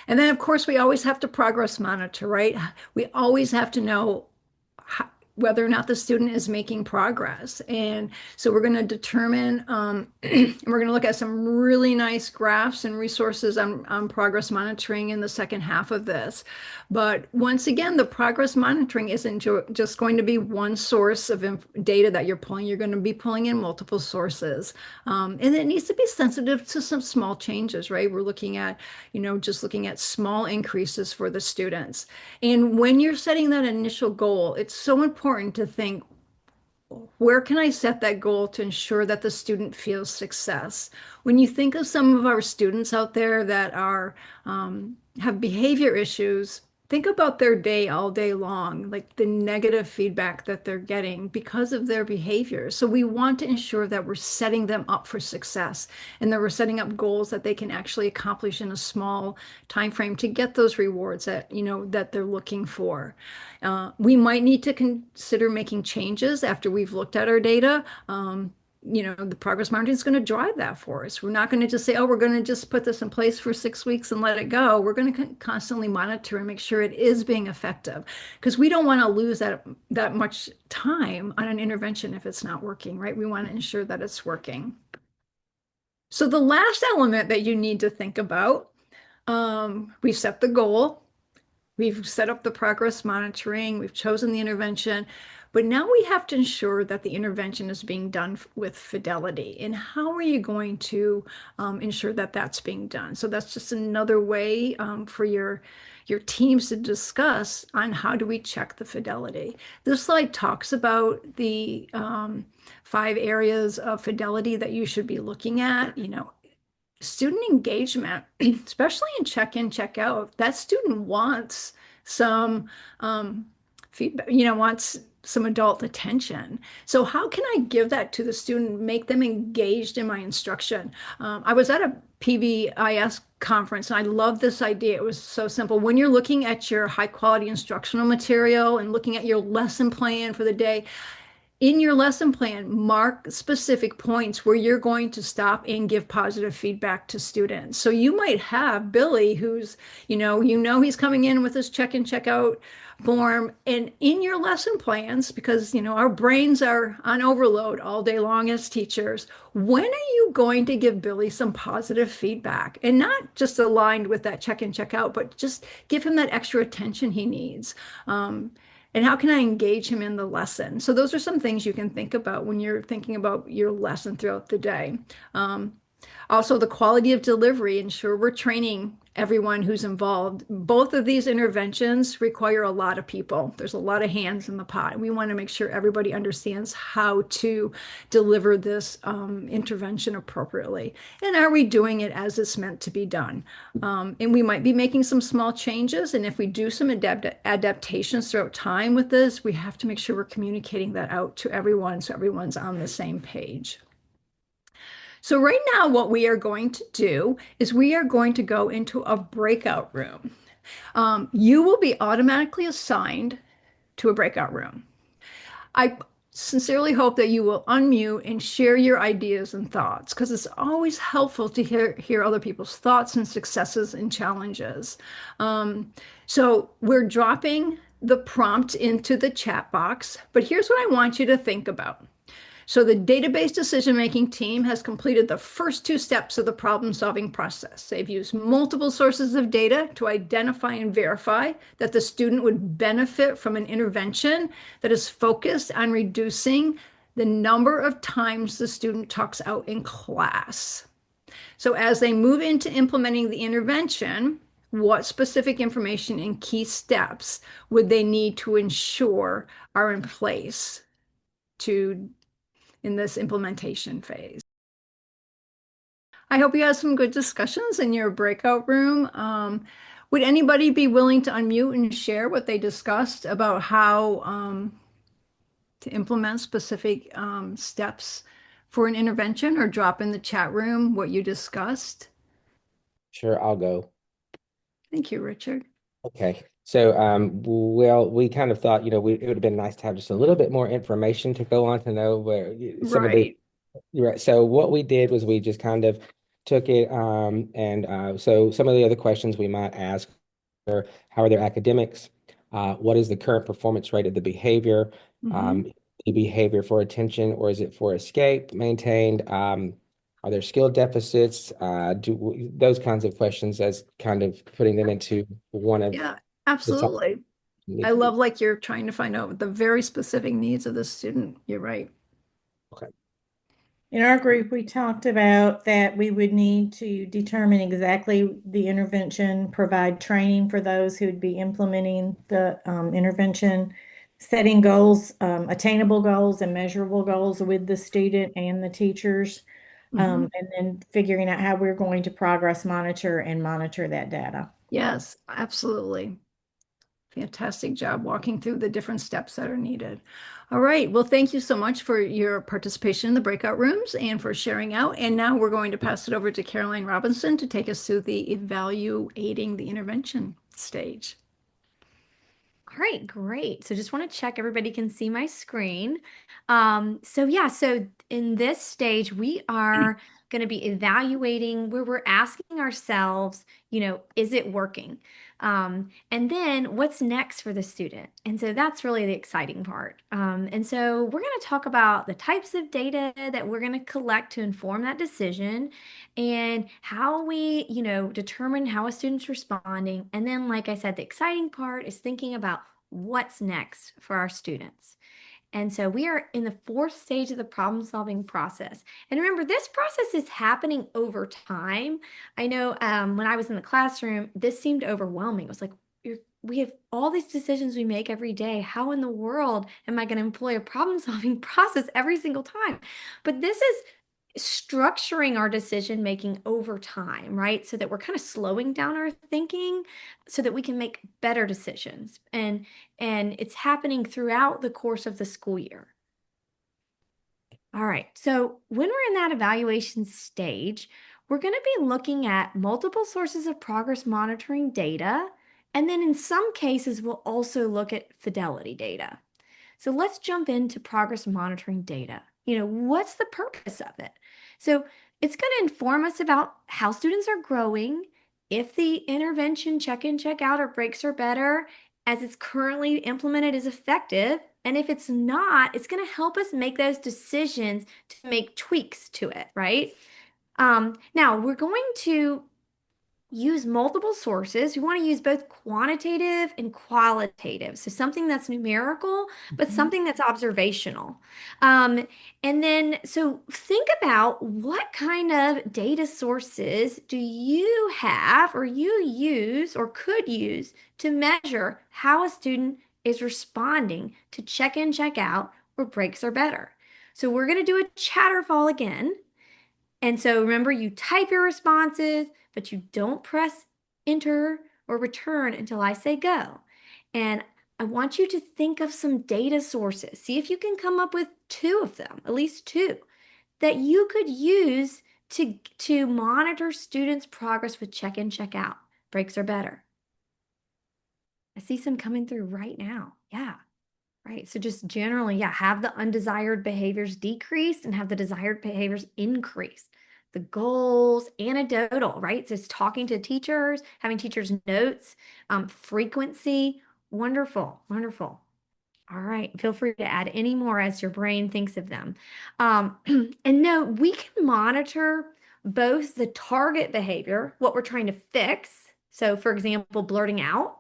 And then, of course, we always have to progress monitor, right? We always have to know whether or not the student is making progress. And so we're going to determine, and we're going to look at some really nice graphs and resources on progress monitoring in the second half of this. But once again, the progress monitoring isn't just going to be one source of data that you're pulling. You're going to be pulling in multiple sources. And it needs to be sensitive to some small changes, right? We're looking at, just looking at small increases for the students. And when you're setting that initial goal, it's so important to think, where can I set that goal to ensure that the student feels success? When you think of some of our students out there that are have behavior issues, think about their day all day long, like the negative feedback that they're getting because of their behavior. So we want to ensure that we're setting them up for success and that we're setting up goals that they can actually accomplish in a small time frame to get those rewards that, that they're looking for. We might need to consider making changes after we've looked at our data. the progress monitoring is going to drive that for us. We're not going to just say, oh, we're going to just put this in place for 6 weeks and let it go. We're going to constantly monitor and make sure it is being effective, because we don't want to lose that much time on an intervention if it's not working, right? We want to ensure that it's working. So the last element that you need to think about, we set the goal. We've set up the progress monitoring, we've chosen the intervention, but now we have to ensure that the intervention is being done with fidelity. And how are you going to ensure that that's being done? So that's just another way for your teams to discuss on how do we check the fidelity. This slide talks about the 5 areas of fidelity that you should be looking at. Student engagement, especially in check-in, check-out, that student wants some feedback, wants some adult attention. So how can I give that to the student, make them engaged in my instruction? I was at a PBIS conference, and I love this idea. It was so simple. When you're looking at your high quality instructional material and looking at your lesson plan for the day, in your lesson plan, mark specific points where you're going to stop and give positive feedback to students. So you might have Billy, who's, he's coming in with his check-in, check-out form, and in your lesson plans, because, our brains are on overload all day long as teachers, when are you going to give Billy some positive feedback? And not just aligned with that check-in, check-out, but just give him that extra attention he needs. And how can I engage him in the lesson? So those are some things you can think about when you're thinking about your lesson throughout the day. Also, the quality of delivery, ensure we're training everyone who's involved. Both of these interventions require a lot of people. There's a lot of hands in the pot. We want to make sure everybody understands how to deliver this intervention appropriately. And are we doing it as it's meant to be done? And we might be making some small changes. And if we do some adaptations throughout time with this, we have to make sure we're communicating that out to everyone so everyone's on the same page. So right now, what we are going to do is we are going to go into a breakout room. You will be automatically assigned to a breakout room. I sincerely hope that you will unmute and share your ideas and thoughts, because it's always helpful to hear other people's thoughts and successes and challenges. So we're dropping the prompt into the chat box, but here's what I want you to think about. So the database decision-making team has completed the first 2 steps of the problem-solving process. They've used multiple sources of data to identify and verify that the student would benefit from an intervention that is focused on reducing the number of times the student talks out in class. So as they move into implementing the intervention, what specific information and key steps would they need to ensure are in place in this implementation phase? I hope you had some good discussions in your breakout room. Would anybody be willing to unmute and share what they discussed about how to implement specific steps for an intervention, or drop in the chat room what you discussed? Sure, I'll go. Thank you, Richard. Okay. So, well, we kind of thought, it would have been nice to have just a little bit more information to go on to know where some of the, right. So what we did was we just kind of took it, and so some of the other questions we might ask are, how are their academics? What is the current performance rate of the behavior? The behavior for attention, or is it for escape maintained? Are there skill deficits? Those kinds of questions, as kind of putting them into one of. Yeah, absolutely. I love, like, you're trying to find out the very specific needs of the student. You're right. Okay. In our group, we talked about that we would need to determine exactly the intervention, provide training for those who would be implementing the intervention, setting goals, attainable goals and measurable goals with the student and the teachers. And then figuring out how we're going to progress monitor that data. Yes, absolutely. Fantastic job walking through the different steps that are needed. All right. Well, thank you so much for your participation in the breakout rooms and for sharing out. And now we're going to pass it over to Caroline Robinson to take us through the evaluating the intervention stage. All right, great. So just want to check everybody can see my screen. So in this stage, we are going to be evaluating where we're asking ourselves, is it working? And then what's next for the student? And so that's really the exciting part. And so we're going to talk about the types of data that we're going to collect to inform that decision and how we, determine how a student's responding. And then, like I said, the exciting part is thinking about what's next for our students. And so we are in the fourth stage of the problem solving process. And remember, this process is happening over time. I know when I was in the classroom, this seemed overwhelming. It was like, we have all these decisions we make every day. How in the world am I going to employ a problem solving process every single time? But this is structuring our decision making over time, right? So that we're kind of slowing down our thinking so that we can make better decisions. And it's happening throughout the course of the school year. All right. So when we're in that evaluation stage, we're going to be looking at multiple sources of progress monitoring data. And then in some cases, we'll also look at fidelity data. So let's jump into progress monitoring data. What's the purpose of it? So it's going to inform us about how students are growing, if the intervention check-in, check-out, or breaks are better as it's currently implemented is effective. And if it's not, it's going to help us make those decisions to make tweaks to it, right? Now, we're going to use multiple sources. We want to use both quantitative and qualitative. So something that's numerical, but something that's observational. And then, so think about what kind of data sources do you have or you use or could use to measure how a student is responding to check in, check out, or breaks are better. So we're going to do a Chatterfall again. And so remember, you type your responses, but you don't press enter or return until I say go. And I want you to think of some data sources. See if you can come up with two of them, at least two, that you could use to monitor students' progress with check-in, check-out. Breaks are better. I see some coming through right now. Yeah. Right. So just generally, have the undesired behaviors decrease and have the desired behaviors increase. The goals, anecdotal, right? So it's talking to teachers, having teachers' notes, frequency. Wonderful, wonderful. All right. Feel free to add any more as your brain thinks of them. And no, we can monitor both the target behavior, what we're trying to fix. So for example, blurting out.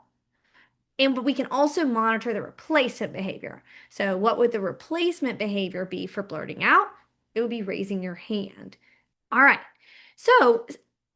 But we can also monitor the replacement behavior. So what would the replacement behavior be for blurting out? It would be raising your hand. All right. So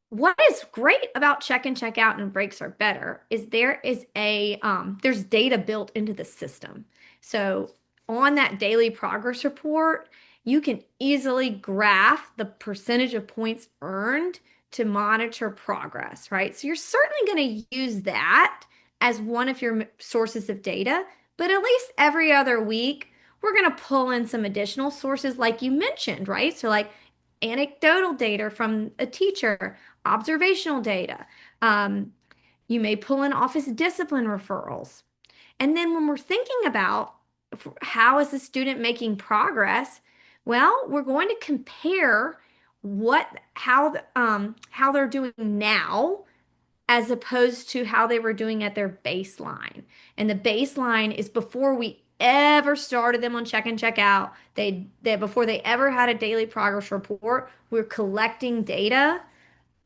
what is great about check in, check out and breaks are better is there's data built into the system. So on that daily progress report, you can easily graph the percentage of points earned to monitor progress, right? So you're certainly going to use that as one of your sources of data, but at least every other week, we're going to pull in some additional sources like you mentioned, right? So like anecdotal data from a teacher, observational data. You may pull in office discipline referrals. And then when we're thinking about how is the student making progress, well, we're going to compare how they're doing now as opposed to how they were doing at their baseline. And the baseline is before we ever started them on check in, check out. Before they ever had a daily progress report, we're collecting data,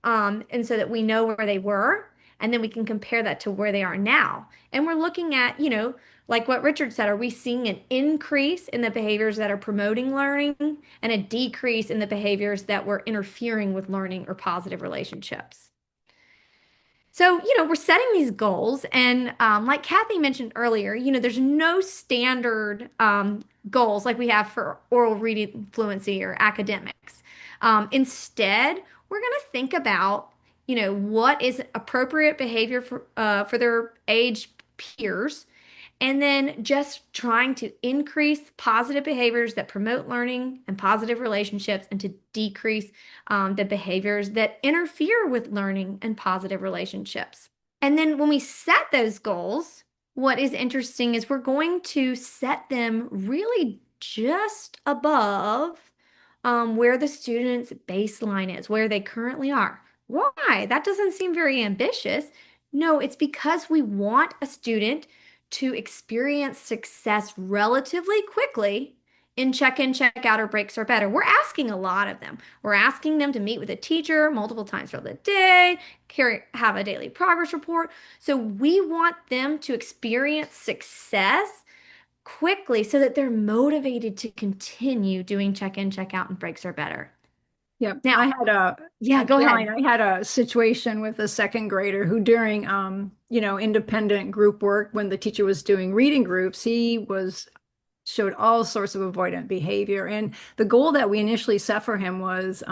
and so that we know where they were, and then we can compare that to where they are now. And we're looking at, like what Richard said, are we seeing an increase in the behaviors that are promoting learning and a decrease in the behaviors that were interfering with learning or positive relationships? So, we're setting these goals, and like Kathy mentioned earlier, there's no standard goals like we have for oral reading fluency or academics. Instead, we're going to think about, what is appropriate behavior for their age peers, and then just trying to increase positive behaviors that promote learning and positive relationships and to decrease the behaviors that interfere with learning and positive relationships. And then when we set those goals, what is interesting is we're going to set them really just above where the student's baseline is, where they currently are. Why? That doesn't seem very ambitious. No, it's because we want a student to experience success relatively quickly in check-in, check-out, or breaks or better. We're asking a lot of them. We're asking them to meet with a teacher multiple times throughout the day, have a daily progress report. So we want them to experience success quickly so that they're motivated to continue doing check-in, check-out, and breaks are better. Yep. Now, yeah, go ahead. I had a situation with a second grader who during independent group work when the teacher was doing reading groups, showed all sorts of avoidant behavior. And the goal that we initially set for him was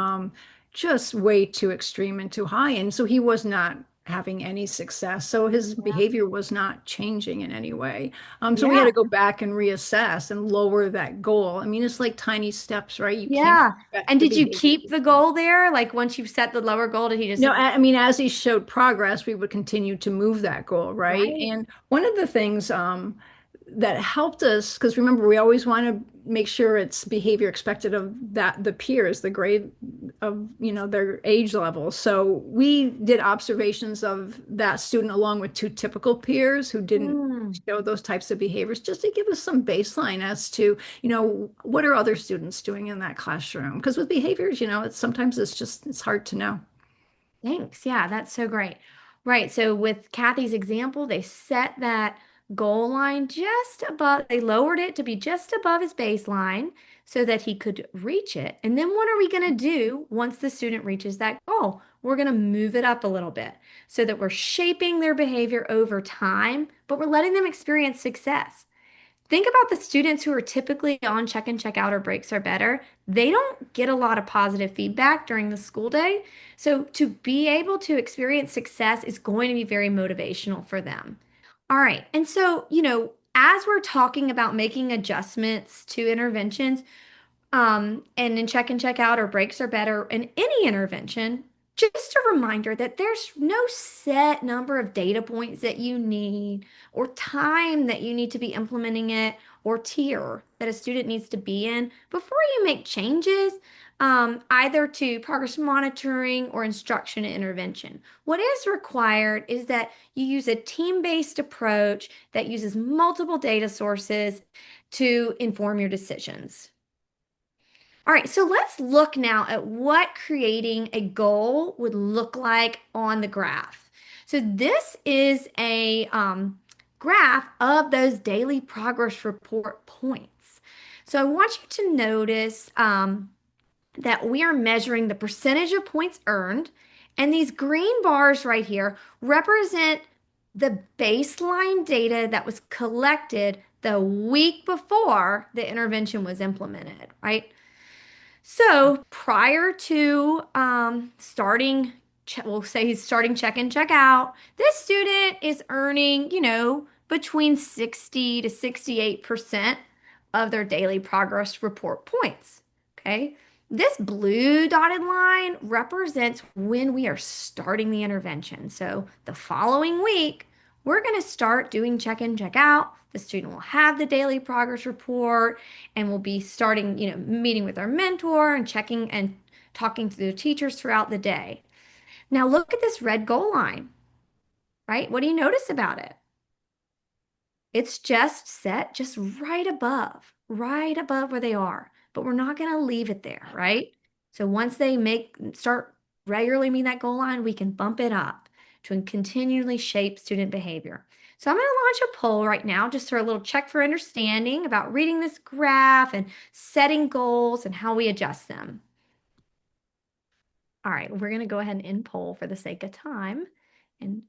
just way too extreme and too high. And so he was not having any success. So his behavior was not changing in any way. So we had to go back and reassess and lower that goal. I mean, it's like tiny steps, right? You can't expect And the did you behavior keep to the change. goal there? Like once you've set the lower goal, did he just No, I mean, as he showed progress, we would continue to move that goal, right? Right. And one of the things that helped us, because remember, we always want to make sure it's behavior expected of the peers, the grade of, their age level. So we did observations of that student along with two typical peers who didn't show those types of behaviors, just to give us some baseline as to, what are other students doing in that classroom? Because with behaviors, sometimes it's hard to know. Thanks. Yeah, that's so great. Right. So with Kathy's example, they set that goal line just above, they lowered it to be just above his baseline so that he could reach it. And then what are we going to do once the student reaches that goal? We're going to move it up a little bit so that we're shaping their behavior over time, but we're letting them experience success. Think about the students who are typically on check in, check out, or breaks are better. They don't get a lot of positive feedback during the school day. So to be able to experience success is going to be very motivational for them. All right. And so, as we're talking about making adjustments to interventions, and in check and check out or breaks are better in any intervention, just a reminder that there's no set number of data points that you need or time that you need to be implementing it or tier that a student needs to be in before you make changes, either to progress monitoring or instruction and intervention. What is required is that you use a team-based approach that uses multiple data sources to inform your decisions. All right, so let's look now at what creating a goal would look like on the graph. So this is a graph of those daily progress report points. So I want you to notice that we are measuring the percentage of points earned, and these green bars right here represent the baseline data that was collected the week before the intervention was implemented, right? So prior to starting, we'll say he's starting check in, check out, this student is earning, between 60 to 68% of their daily progress report points. Okay. This blue dotted line represents when we are starting the intervention. So the following week, we're going to start doing check in, check out. The student will have the daily progress report and we'll be starting, meeting with our mentor and checking and talking to the teachers throughout the day. Now look at this red goal line, right? What do you notice about it? It's just set just right above where they are, but we're not going to leave it there, right? So once they start regularly meeting that goal line, we can bump it up to continually shape student behavior. So I'm going to launch a poll right now just for a little check for understanding about reading this graph and setting goals and how we adjust them. All right, we're going to go ahead and end poll for the sake of time and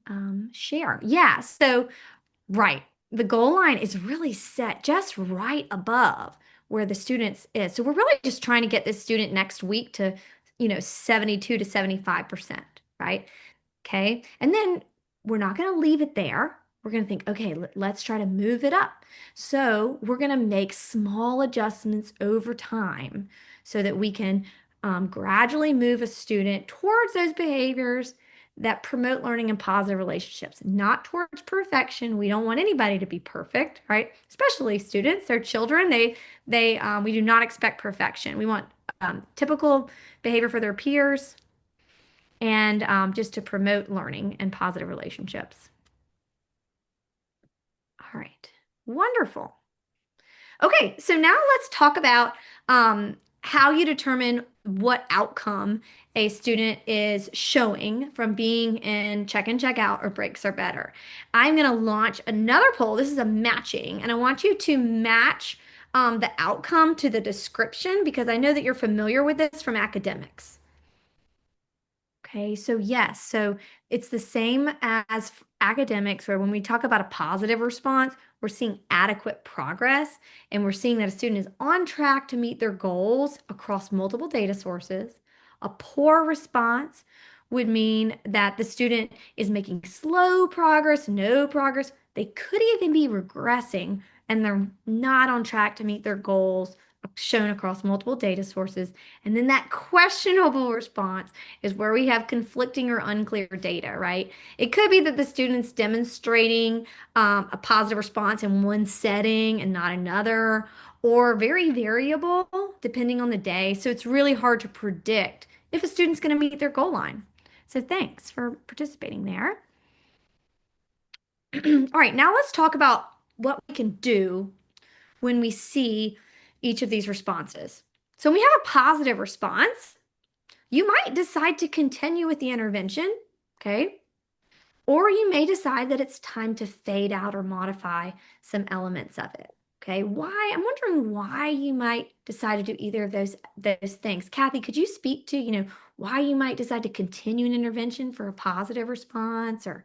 share. Yeah, so right, the goal line is really set just right above where the students is. So we're really just trying to get this student next week to, 72 to 75%, right? Okay. And then we're not going to leave it there. We're going to think, okay, let's try to move it up. So we're going to make small adjustments over time so that we can gradually move a student towards those behaviors that promote learning and positive relationships, not towards perfection. We don't want anybody to be perfect, right? Especially students, they're children. We do not expect perfection. We want typical behavior for their peers and just to promote learning and positive relationships. All right, wonderful. Okay, so now let's talk about how you determine what outcome a student is showing from being in check in, check out, or breaks are better. I'm going to launch another poll. This is a matching, and I want you to match the outcome to the description because I know that you're familiar with this from academics. Okay, so yes, so it's the same as academics, where when we talk about a positive response, we're seeing adequate progress and we're seeing that a student is on track to meet their goals across multiple data sources. A poor response would mean that the student is making slow progress, no progress. They could even be regressing and they're not on track to meet their goals shown across multiple data sources. And then that questionable response is where we have conflicting or unclear data, right? It could be that the student's demonstrating a positive response in one setting and not another, or very variable depending on the day. So it's really hard to predict if a student's going to meet their goal line. So thanks for participating there. All right, now let's talk about what we can do when we see each of these responses. So when we have a positive response, you might decide to continue with the intervention, okay? Or you may decide that it's time to fade out or modify some elements of it, okay? Why? I'm wondering why you might decide to do either of those things. Kathy, could you speak to, why you might decide to continue an intervention for a positive response or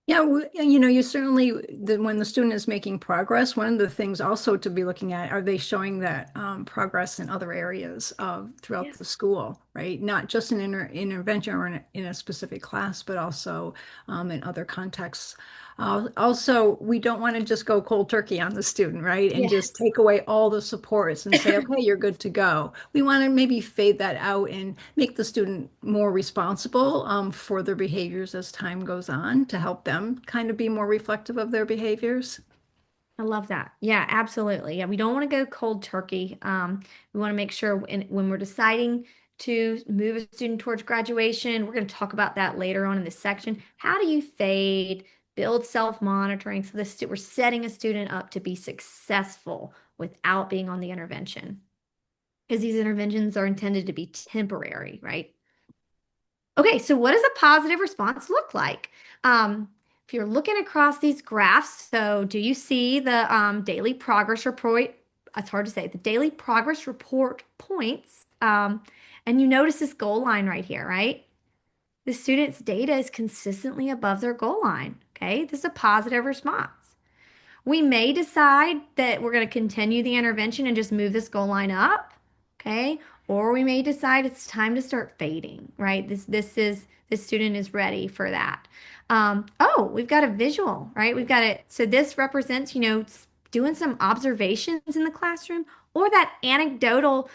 Yeah, you certainly, when the student is making progress, one of the things also to be looking at, are they showing that progress in other areas throughout the school, right? Not just in intervention or in a specific class, but also in other contexts. Also, we don't want to just go cold turkey on the student, right? And just take away all the supports and say, okay, you're good to go. We want to maybe fade that out and make the student more responsible for their behaviors as time goes on to help them kind of be more reflective of their behaviors. I love that. Yeah, absolutely. Yeah, we don't want to go cold turkey. We want to make sure when we're deciding to move a student towards graduation, we're going to talk about that later on in this section. How do you fade, build self-monitoring so we're setting a student up to be successful without being on the intervention? Because these interventions are intended to be temporary, right? Okay, so what does a positive response look like? If you're looking across these graphs, so do you see the daily progress report? It's hard to say. The daily progress report points, and you notice this goal line right here, right? The student's data is consistently above their goal line. Okay, this is a positive response. We may decide that we're going to continue the intervention and just move this goal line up, okay? Or we may decide it's time to start fading, right? This student is ready for that. Oh, we've got a visual, right? We've got it. So this represents, doing some observations in the classroom or that anecdotal,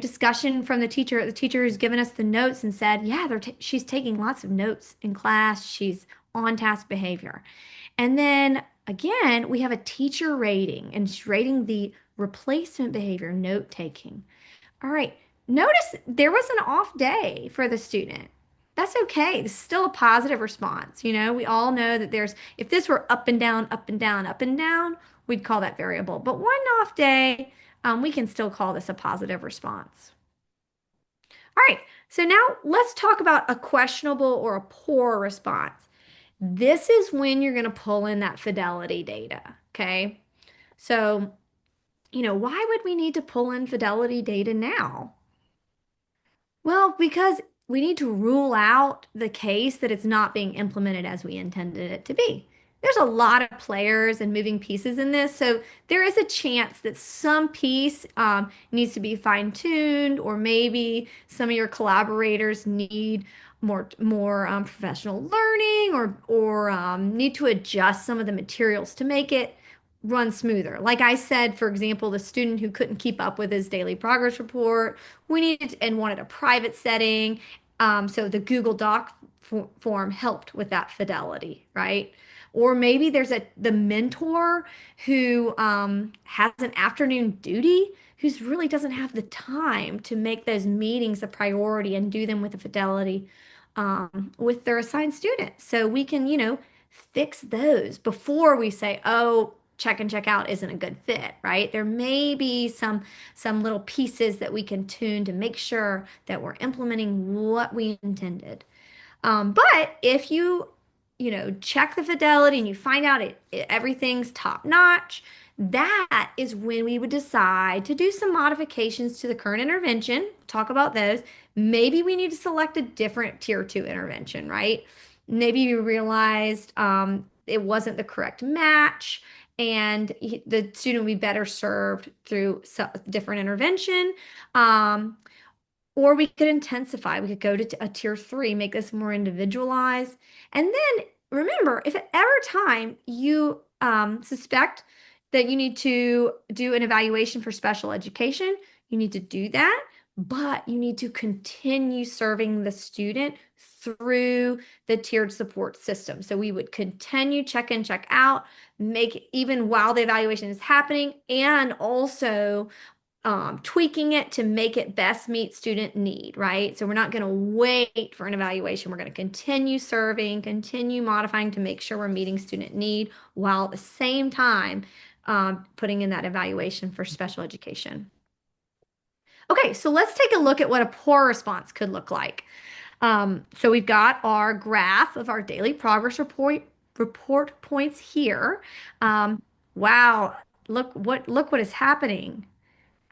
discussion from the teacher. The teacher has given us the notes and said, yeah, she's taking lots of notes in class. She's on task behavior. And then again, we have a teacher rating and she's rating the replacement behavior, note taking. All right, notice there was an off day for the student. That's okay. This is still a positive response. We all know that if this were up and down, up and down, up and down, we'd call that variable. But one off day, we can still call this a positive response. All right, so now let's talk about a questionable or a poor response. This is when you're going to pull in that fidelity data, okay? So, why would we need to pull in fidelity data now? Well, because we need to rule out the case that it's not being implemented as we intended it to be. There's a lot of players and moving pieces in this, so there is a chance that some piece needs to be fine-tuned, or maybe some of your collaborators need more professional learning, or need to adjust some of the materials to make it run smoother. Like I said, for example, the student who couldn't keep up with his daily progress report, we needed and wanted a private setting, So the Google Doc form helped with that fidelity, right? Or maybe there's the mentor who has an afternoon duty, who's really doesn't have the time to make those meetings a priority and do them with the fidelity with their assigned students. So we can, fix those before we say, oh, check and check out isn't a good fit, right? There may be some little pieces that we can tune to make sure that we're implementing what we intended. But if check the fidelity and you find out everything's top notch, that is when we would decide to do some modifications to the current intervention. Talk about those. Maybe we need to select a different tier 2 intervention, right? Maybe you realized it wasn't the correct match and the student would be better served through different intervention. Or we could intensify. We could go to a tier 3, make this more individualized. And then remember, if at every time you suspect that you need to do an evaluation for special education, you need to do that, but you need to continue serving the student through the tiered support system. So we would continue check in, check out, make even while the evaluation is happening, and also tweaking it to make it best meet student need, right? So we're not going to wait for an evaluation. We're going to continue serving, continue modifying to make sure we're meeting student need while at the same time putting in that evaluation for special education. Okay, so let's take a look at what a poor response could look like. So we've got our graph of our daily progress report points here. Wow, look what is happening.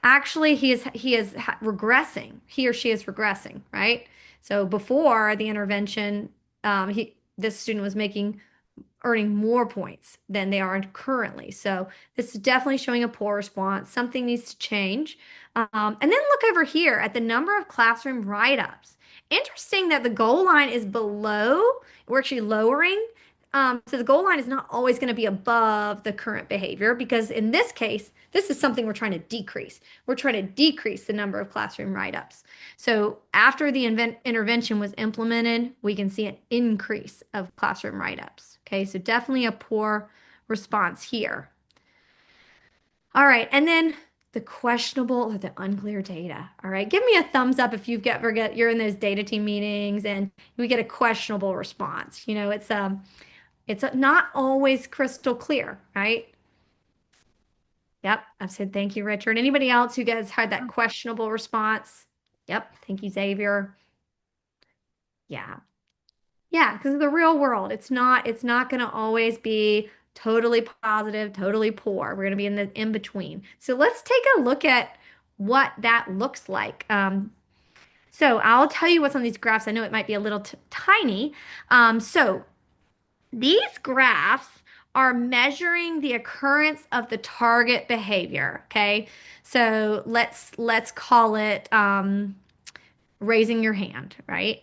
Actually, he is regressing. He or she is regressing, right? So before the intervention, this student was earning more points than they are currently. So this is definitely showing a poor response. Something needs to change. And then look over here at the number of classroom write-ups. Interesting that the goal line is below. We're actually lowering. So the goal line is not always going to be above the current behavior because in this case, this is something we're trying to decrease. We're trying to decrease the number of classroom write-ups. So after the intervention was implemented, we can see an increase of classroom write-ups. Okay, so definitely a poor response here. All right, and then the questionable or the unclear data. All right, give me a thumbs up if you're in those data team meetings and we get a questionable response. It's not always crystal clear, right? Yep, I've said thank you, Richard. Anybody else who guys had that questionable response? Yep, thank you, Xavier. Yeah. Yeah, because in the real world, it's not going to always be totally positive, totally poor. We're going to be in the in between. So let's take a look at what that looks like. So I'll tell you what's on these graphs. I know it might be a little tiny. So these graphs are measuring the occurrence of the target behavior. Okay, so let's call it raising your hand, right?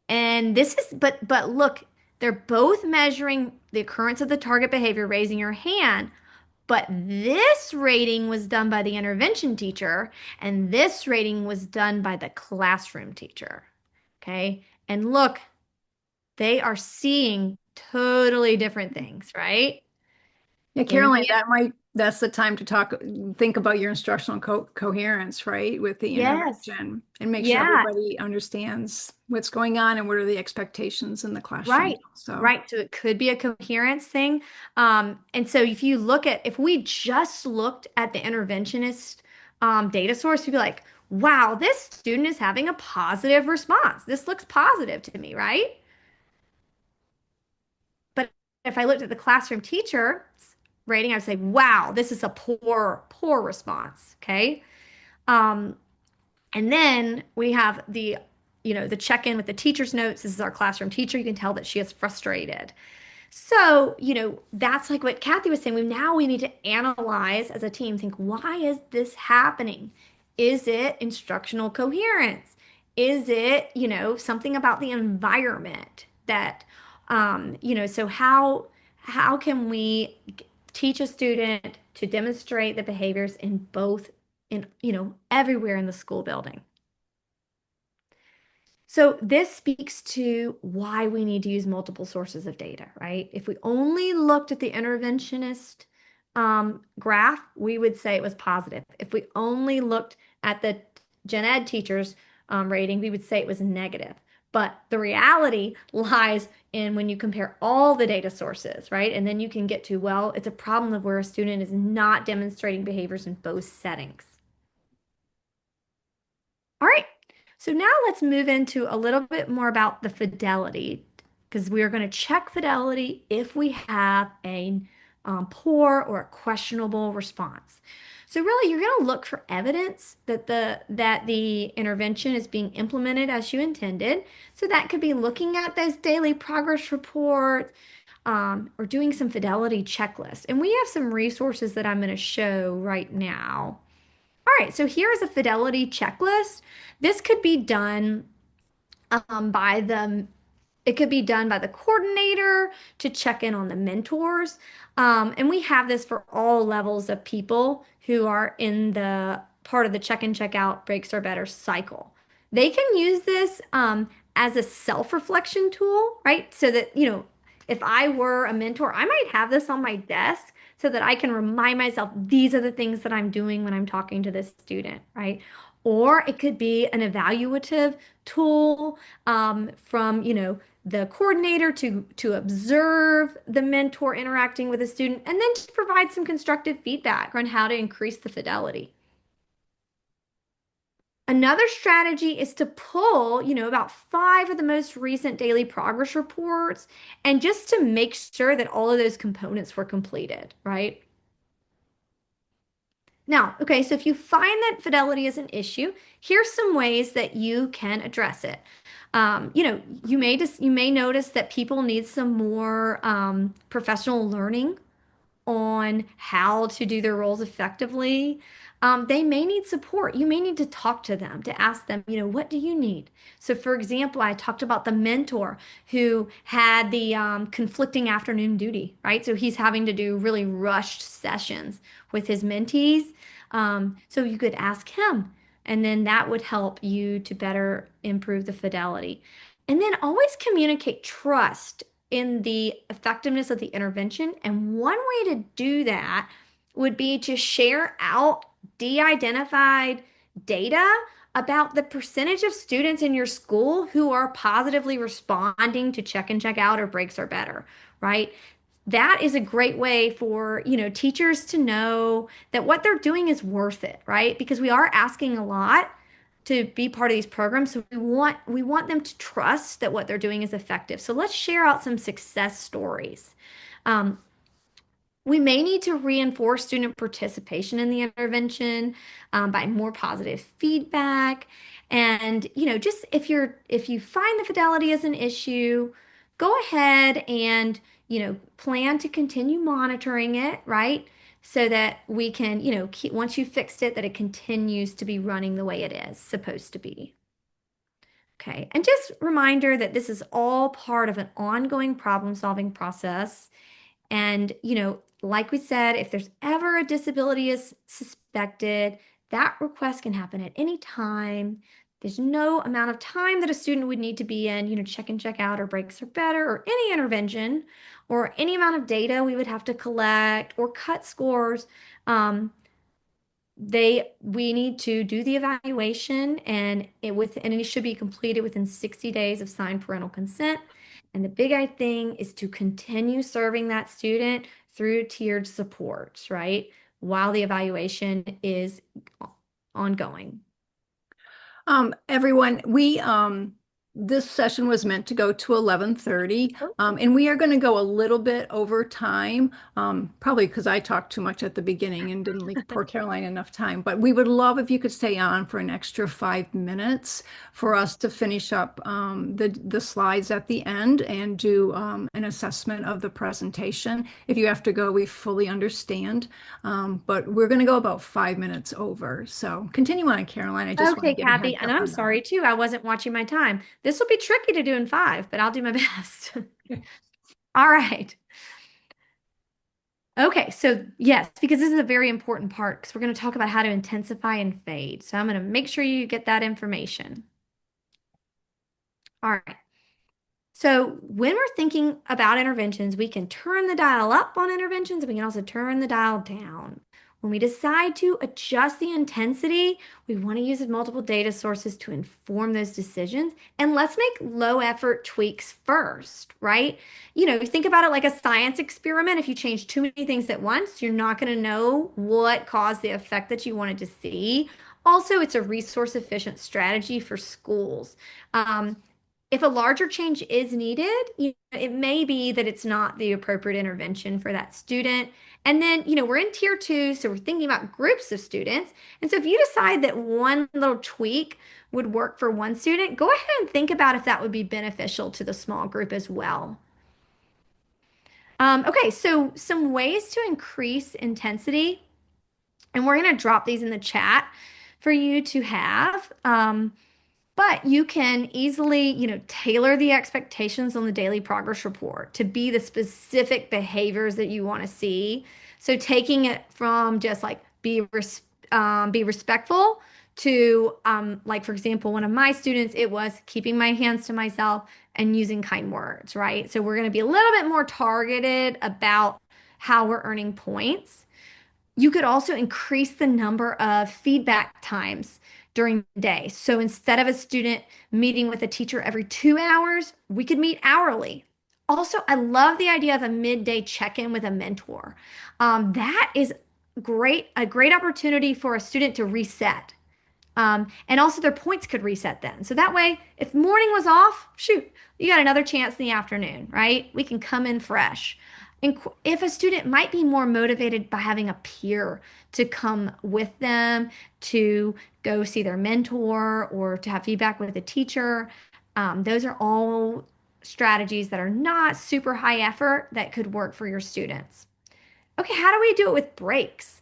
And this is, but look, they're both measuring the occurrence of the target behavior, raising your hand. But this rating was done by the intervention teacher, and this rating was done by the classroom teacher. Okay, and look, they are seeing totally different things, right? Yeah, Caroline, that's the time to think about your instructional coherence, right? With the Yes. intervention and make sure everybody understands what's going on and what are the expectations in the classroom. Right. Right. So it could be a coherence thing. And so if we just looked at the interventionist data source, we'd be like, wow, this student is having a positive response. This looks positive to me, right? But if I looked at the classroom teacher's rating, I would say, wow, this is a poor response. Okay. And then we have the check-in with the teacher's notes. This is our classroom teacher. You can tell that she is frustrated. So, that's like what Kathy was saying. We need to analyze as a team, think, why is this happening? Is it instructional coherence? Is it, something about the environment that, so how can we teach a student to demonstrate the behaviors everywhere in the school building? So this speaks to why we need to use multiple sources of data, right? If we only looked at the interventionist graph, we would say it was positive. If we only looked at the gen ed teachers rating, we would say it was negative. But the reality lies in when you compare all the data sources, right? And then you can get to, well, it's a problem of where a student is not demonstrating behaviors in both settings. All right, so now let's move into a little bit more about the fidelity, because we are going to check fidelity if we have a poor or a questionable response. So really, you're going to look for evidence that the intervention is being implemented as you intended. So that could be looking at those daily progress reports, or doing some fidelity checklists. And we have some resources that I'm going to show right now. All right, so here is a fidelity checklist. This could be done by it could be done by the coordinator to check in on the mentors. And we have this for all levels of people who are in the part of the check in, check out, breaks are better cycle. They can use this as a self-reflection tool, right? So that, if I were a mentor, I might have this on my desk so that I can remind myself these are the things that I'm doing when I'm talking to this student, right? Or it could be an evaluative tool from, the coordinator to observe the mentor interacting with a student and then just provide some constructive feedback on how to increase the fidelity. Another strategy is to pull, about 5 of the most recent daily progress reports and just to make sure that all of those components were completed, right? Now, okay, so if you find that fidelity is an issue, here's some ways that you can address it. You may notice that people need some more professional learning on how to do their roles effectively. They may need support. You may need to talk to them to ask them, what do you need? So, for example, I talked about the mentor who had the conflicting afternoon duty, right? So he's having to do really rushed sessions with his mentees. So you could ask him, and then that would help you to better improve the fidelity. And then always communicate trust in the effectiveness of the intervention. And one way to do that would be to share out de-identified data about the percentage of students in your school who are positively responding to check in, check out, or breaks are better, right? That is a great way for, teachers to know that what they're doing is worth it, right? Because we are asking a lot to be part of these programs. So we want them to trust that what they're doing is effective. So let's share out some success stories. We may need to reinforce student participation in the intervention by more positive feedback. And, just if you find the fidelity as an issue, go ahead and, plan to continue monitoring it, right? So that we can, once you fixed it, that it continues to be running the way it is supposed to be. Okay, and just reminder that this is all part of an ongoing problem-solving process. And, like we said, if there's ever a disability is suspected, that request can happen at any time. There's no amount of time that a student would need to be in, check in, check out, or breaks are better, or any intervention, or any amount of data we would have to collect or cut scores. We need to do the evaluation and it should be completed within 60 days of signed parental consent. And the big thing is to continue serving that student through tiered supports, right? While the evaluation is ongoing. Everyone, this session was meant to go to 11:30, and we are going to go a little bit over time, probably because I talked too much at the beginning and didn't leave poor Caroline enough time. But we would love if you could stay on for an extra 5 minutes for us to finish up the slides at the end and do an assessment of the presentation. If you have to go, we fully understand, but we're going to go about 5 minutes over. So continue on, Caroline. I just want to Okay, get a heads Kathy, and up I'm on sorry too. I wasn't watching my time. This will be tricky to do in 5, but I'll do my best. All right. Okay, so yes, because this is a very important part because we're going to talk about how to intensify and fade. So I'm going to make sure you get that information. All right. So when we're thinking about interventions, we can turn the dial up on interventions and we can also turn the dial down. When we decide to adjust the intensity, we want to use multiple data sources to inform those decisions. And let's make low effort tweaks first, right? You think about it like a science experiment. If you change too many things at once, you're not going to know what caused the effect that you wanted to see. Also, it's a resource efficient strategy for schools. If a larger change is needed, it may be that it's not the appropriate intervention for that student. And then, we're in tier 2, so we're thinking about groups of students. And so if you decide that one little tweak would work for one student, go ahead and think about if that would be beneficial to the small group as well. Okay, so some ways to increase intensity, and we're going to drop these in the chat for you to have. But you can easily, tailor the expectations on the daily progress report to be the specific behaviors that you want to see. So taking it from just like be respectful to like for example, one of my students, it was keeping my hands to myself and using kind words, right? So we're going to be a little bit more targeted about how we're earning points. You could also increase the number of feedback times during the day. So instead of a student meeting with a teacher every 2 hours, we could meet hourly. Also, I love the idea of a midday check-in with a mentor. That is a great opportunity for a student to reset. And also their points could reset then. So that way, if morning was off, shoot, you got another chance in the afternoon, right? We can come in fresh. And if a student might be more motivated by having a peer to come with them to go see their mentor or to have feedback with a teacher, those are all strategies that are not super high effort that could work for your students. Okay, how do we do it with breaks?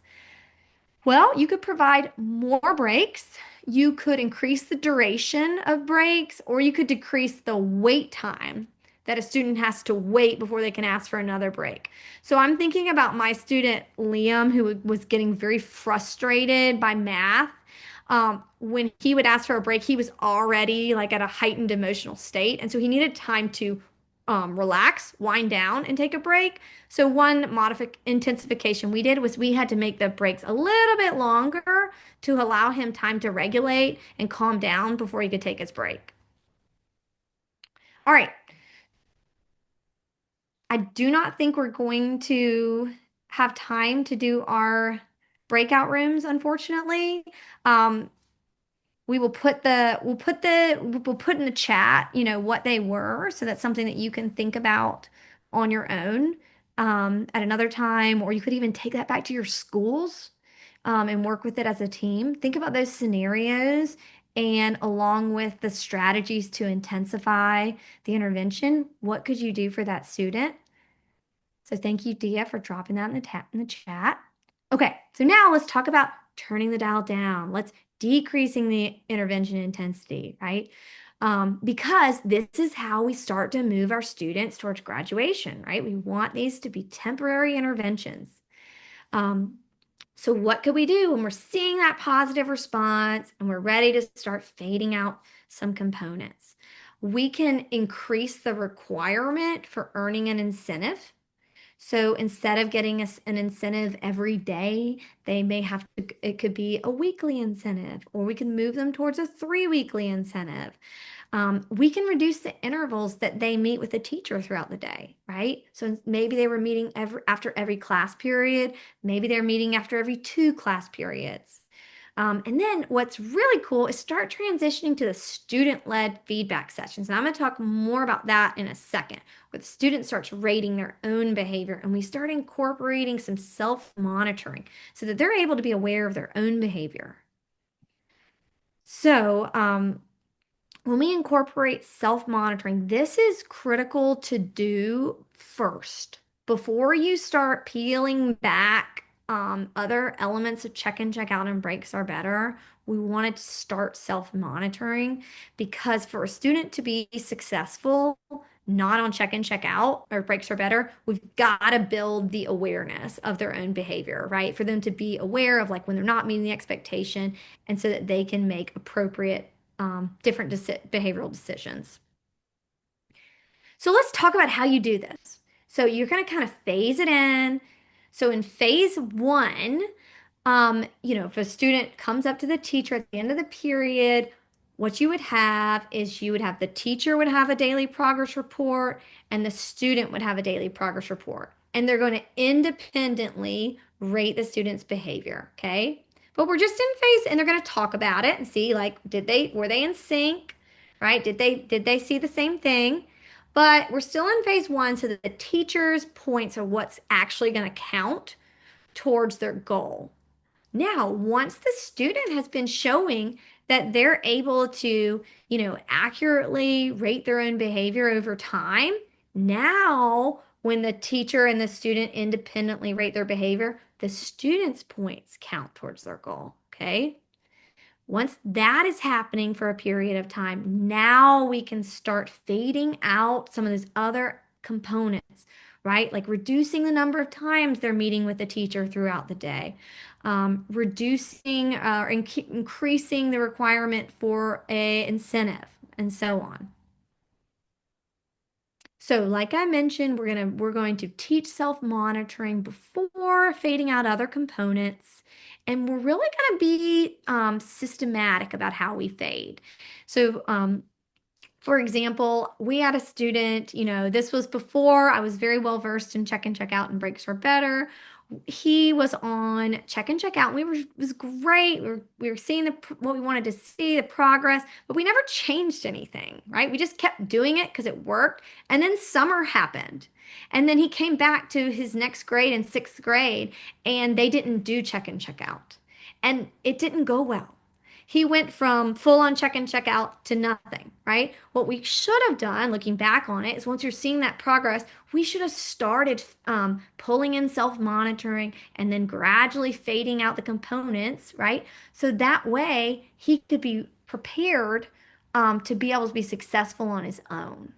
Well, you could provide more breaks. You could increase the duration of breaks, or you could decrease the wait time that a student has to wait before they can ask for another break. So I'm thinking about my student Liam, who was getting very frustrated by math. When he would ask for a break, he was already like at a heightened emotional state. And so he needed time to relax, wind down, and take a break. So one intensification we did was we had to make the breaks a little bit longer to allow him time to regulate and calm down before he could take his break. All right. I do not think we're going to have time to do our breakout rooms, unfortunately. We'll put in the chat, what they were, so that's something that you can think about on your own at another time, or you could even take that back to your schools and work with it as a team. Think about those scenarios and along with the strategies to intensify the intervention, what could you do for that student? So thank you, Dia, for dropping that in the chat. Okay, so now let's talk about turning the dial down. Let's decreasing the intervention intensity, right? Because this is how we start to move our students towards graduation, right? We want these to be temporary interventions. So what could we do when we're seeing that positive response and we're ready to start fading out some components? We can increase the requirement for earning an incentive. So instead of getting an incentive every day, they may have to, it could be a weekly incentive, or we can move them towards a 3-weekly incentive. We can reduce the intervals that they meet with the teacher throughout the day, right? So maybe they were meeting after every class period. Maybe they're meeting after every 2 class periods. And then what's really cool is start transitioning to the student-led feedback sessions. And I'm going to talk more about that in a second, where the student starts rating their own behavior and we start incorporating some self-monitoring so that they're able to be aware of their own behavior. So when we incorporate self-monitoring, this is critical to do first before you start peeling back other elements of check in, check out, and breaks are better. We wanted to start self-monitoring because for a student to be successful, not on check in, check out, or breaks are better, we've got to build the awareness of their own behavior, right? For them to be aware of like when they're not meeting the expectation and so that they can make appropriate different behavioral decisions. So let's talk about how you do this. So you're going to kind of phase it in. So in phase one, if a student comes up to the teacher at the end of the period, what you would have is you would have the teacher would have a daily progress report and the student would have a daily progress report. And they're going to independently rate the student's behavior, okay? But we're just in phase and they're going to talk about it and see like were they in sync, right? Did they see the same thing? But we're still in phase one so that the teacher's points are what's actually going to count towards their goal. Now, once the student has been showing that they're able to, accurately rate their own behavior over time, now when the teacher and the student independently rate their behavior, the student's points count towards their goal. Okay. Once that is happening for a period of time, now we can start fading out some of those other components, right? Like reducing the number of times they're meeting with the teacher throughout the day, reducing or increasing the requirement for a incentive, and so on. So, like I mentioned, we're going to teach self-monitoring before fading out other components, and we're really going to be systematic about how we fade. So, for example, we had a student, this was before I was very well versed in check and check out and breaks are better. He was on check and check out. It was great. We were seeing what we wanted to see, the progress, but we never changed anything, right? We just kept doing it because it worked. And then summer happened. And then he came back to his next grade in sixth grade, and they didn't do check and check out. And it didn't go well. He went from full on check and check out to nothing, right? What we should have done, looking back on it, is once you're seeing that progress, we should have started pulling in self-monitoring and then gradually fading out the components, right? So that way he could be prepared to be able to be successful on his own.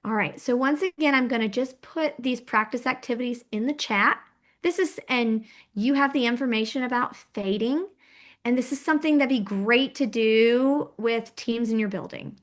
All right, so once again, I'm going to just put these practice activities in the chat. And you have the information about fading. And this is something that'd be great to do with teams in your building.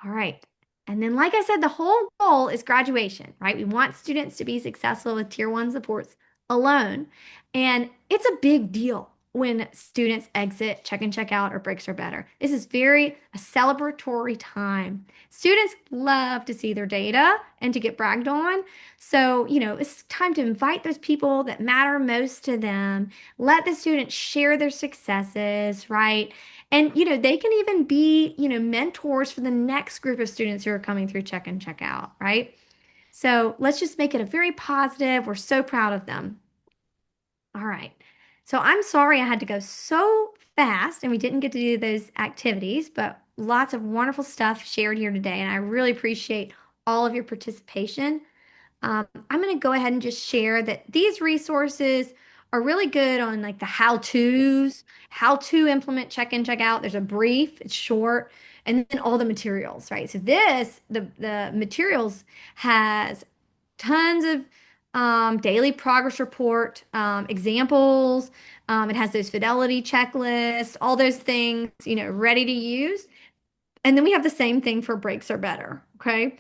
All right. And then, like I said, the whole goal is graduation, right? We want students to be successful with Tier 1 supports alone. And it's a big deal when students exit, check and check out, or breaks are better. This is a celebratory time. Students love to see their data and to get bragged on. So, it's time to invite those people that matter most to them. Let the students share their successes, right? And, they can even be, mentors for the next group of students who are coming through check and check out, right? So let's just make it a very positive. We're so proud of them. All right. So I'm sorry I had to go so fast and we didn't get to do those activities, but lots of wonderful stuff shared here today. And I really appreciate all of your participation. I'm going to go ahead and just share that these resources are really good on like the how-tos, how to implement check in, check out. There's a brief, it's short, and then all the materials, right? So the materials has tons of daily progress report, examples. It has those fidelity checklists, all those things, ready to use. And then we have the same thing for breaks are better, okay?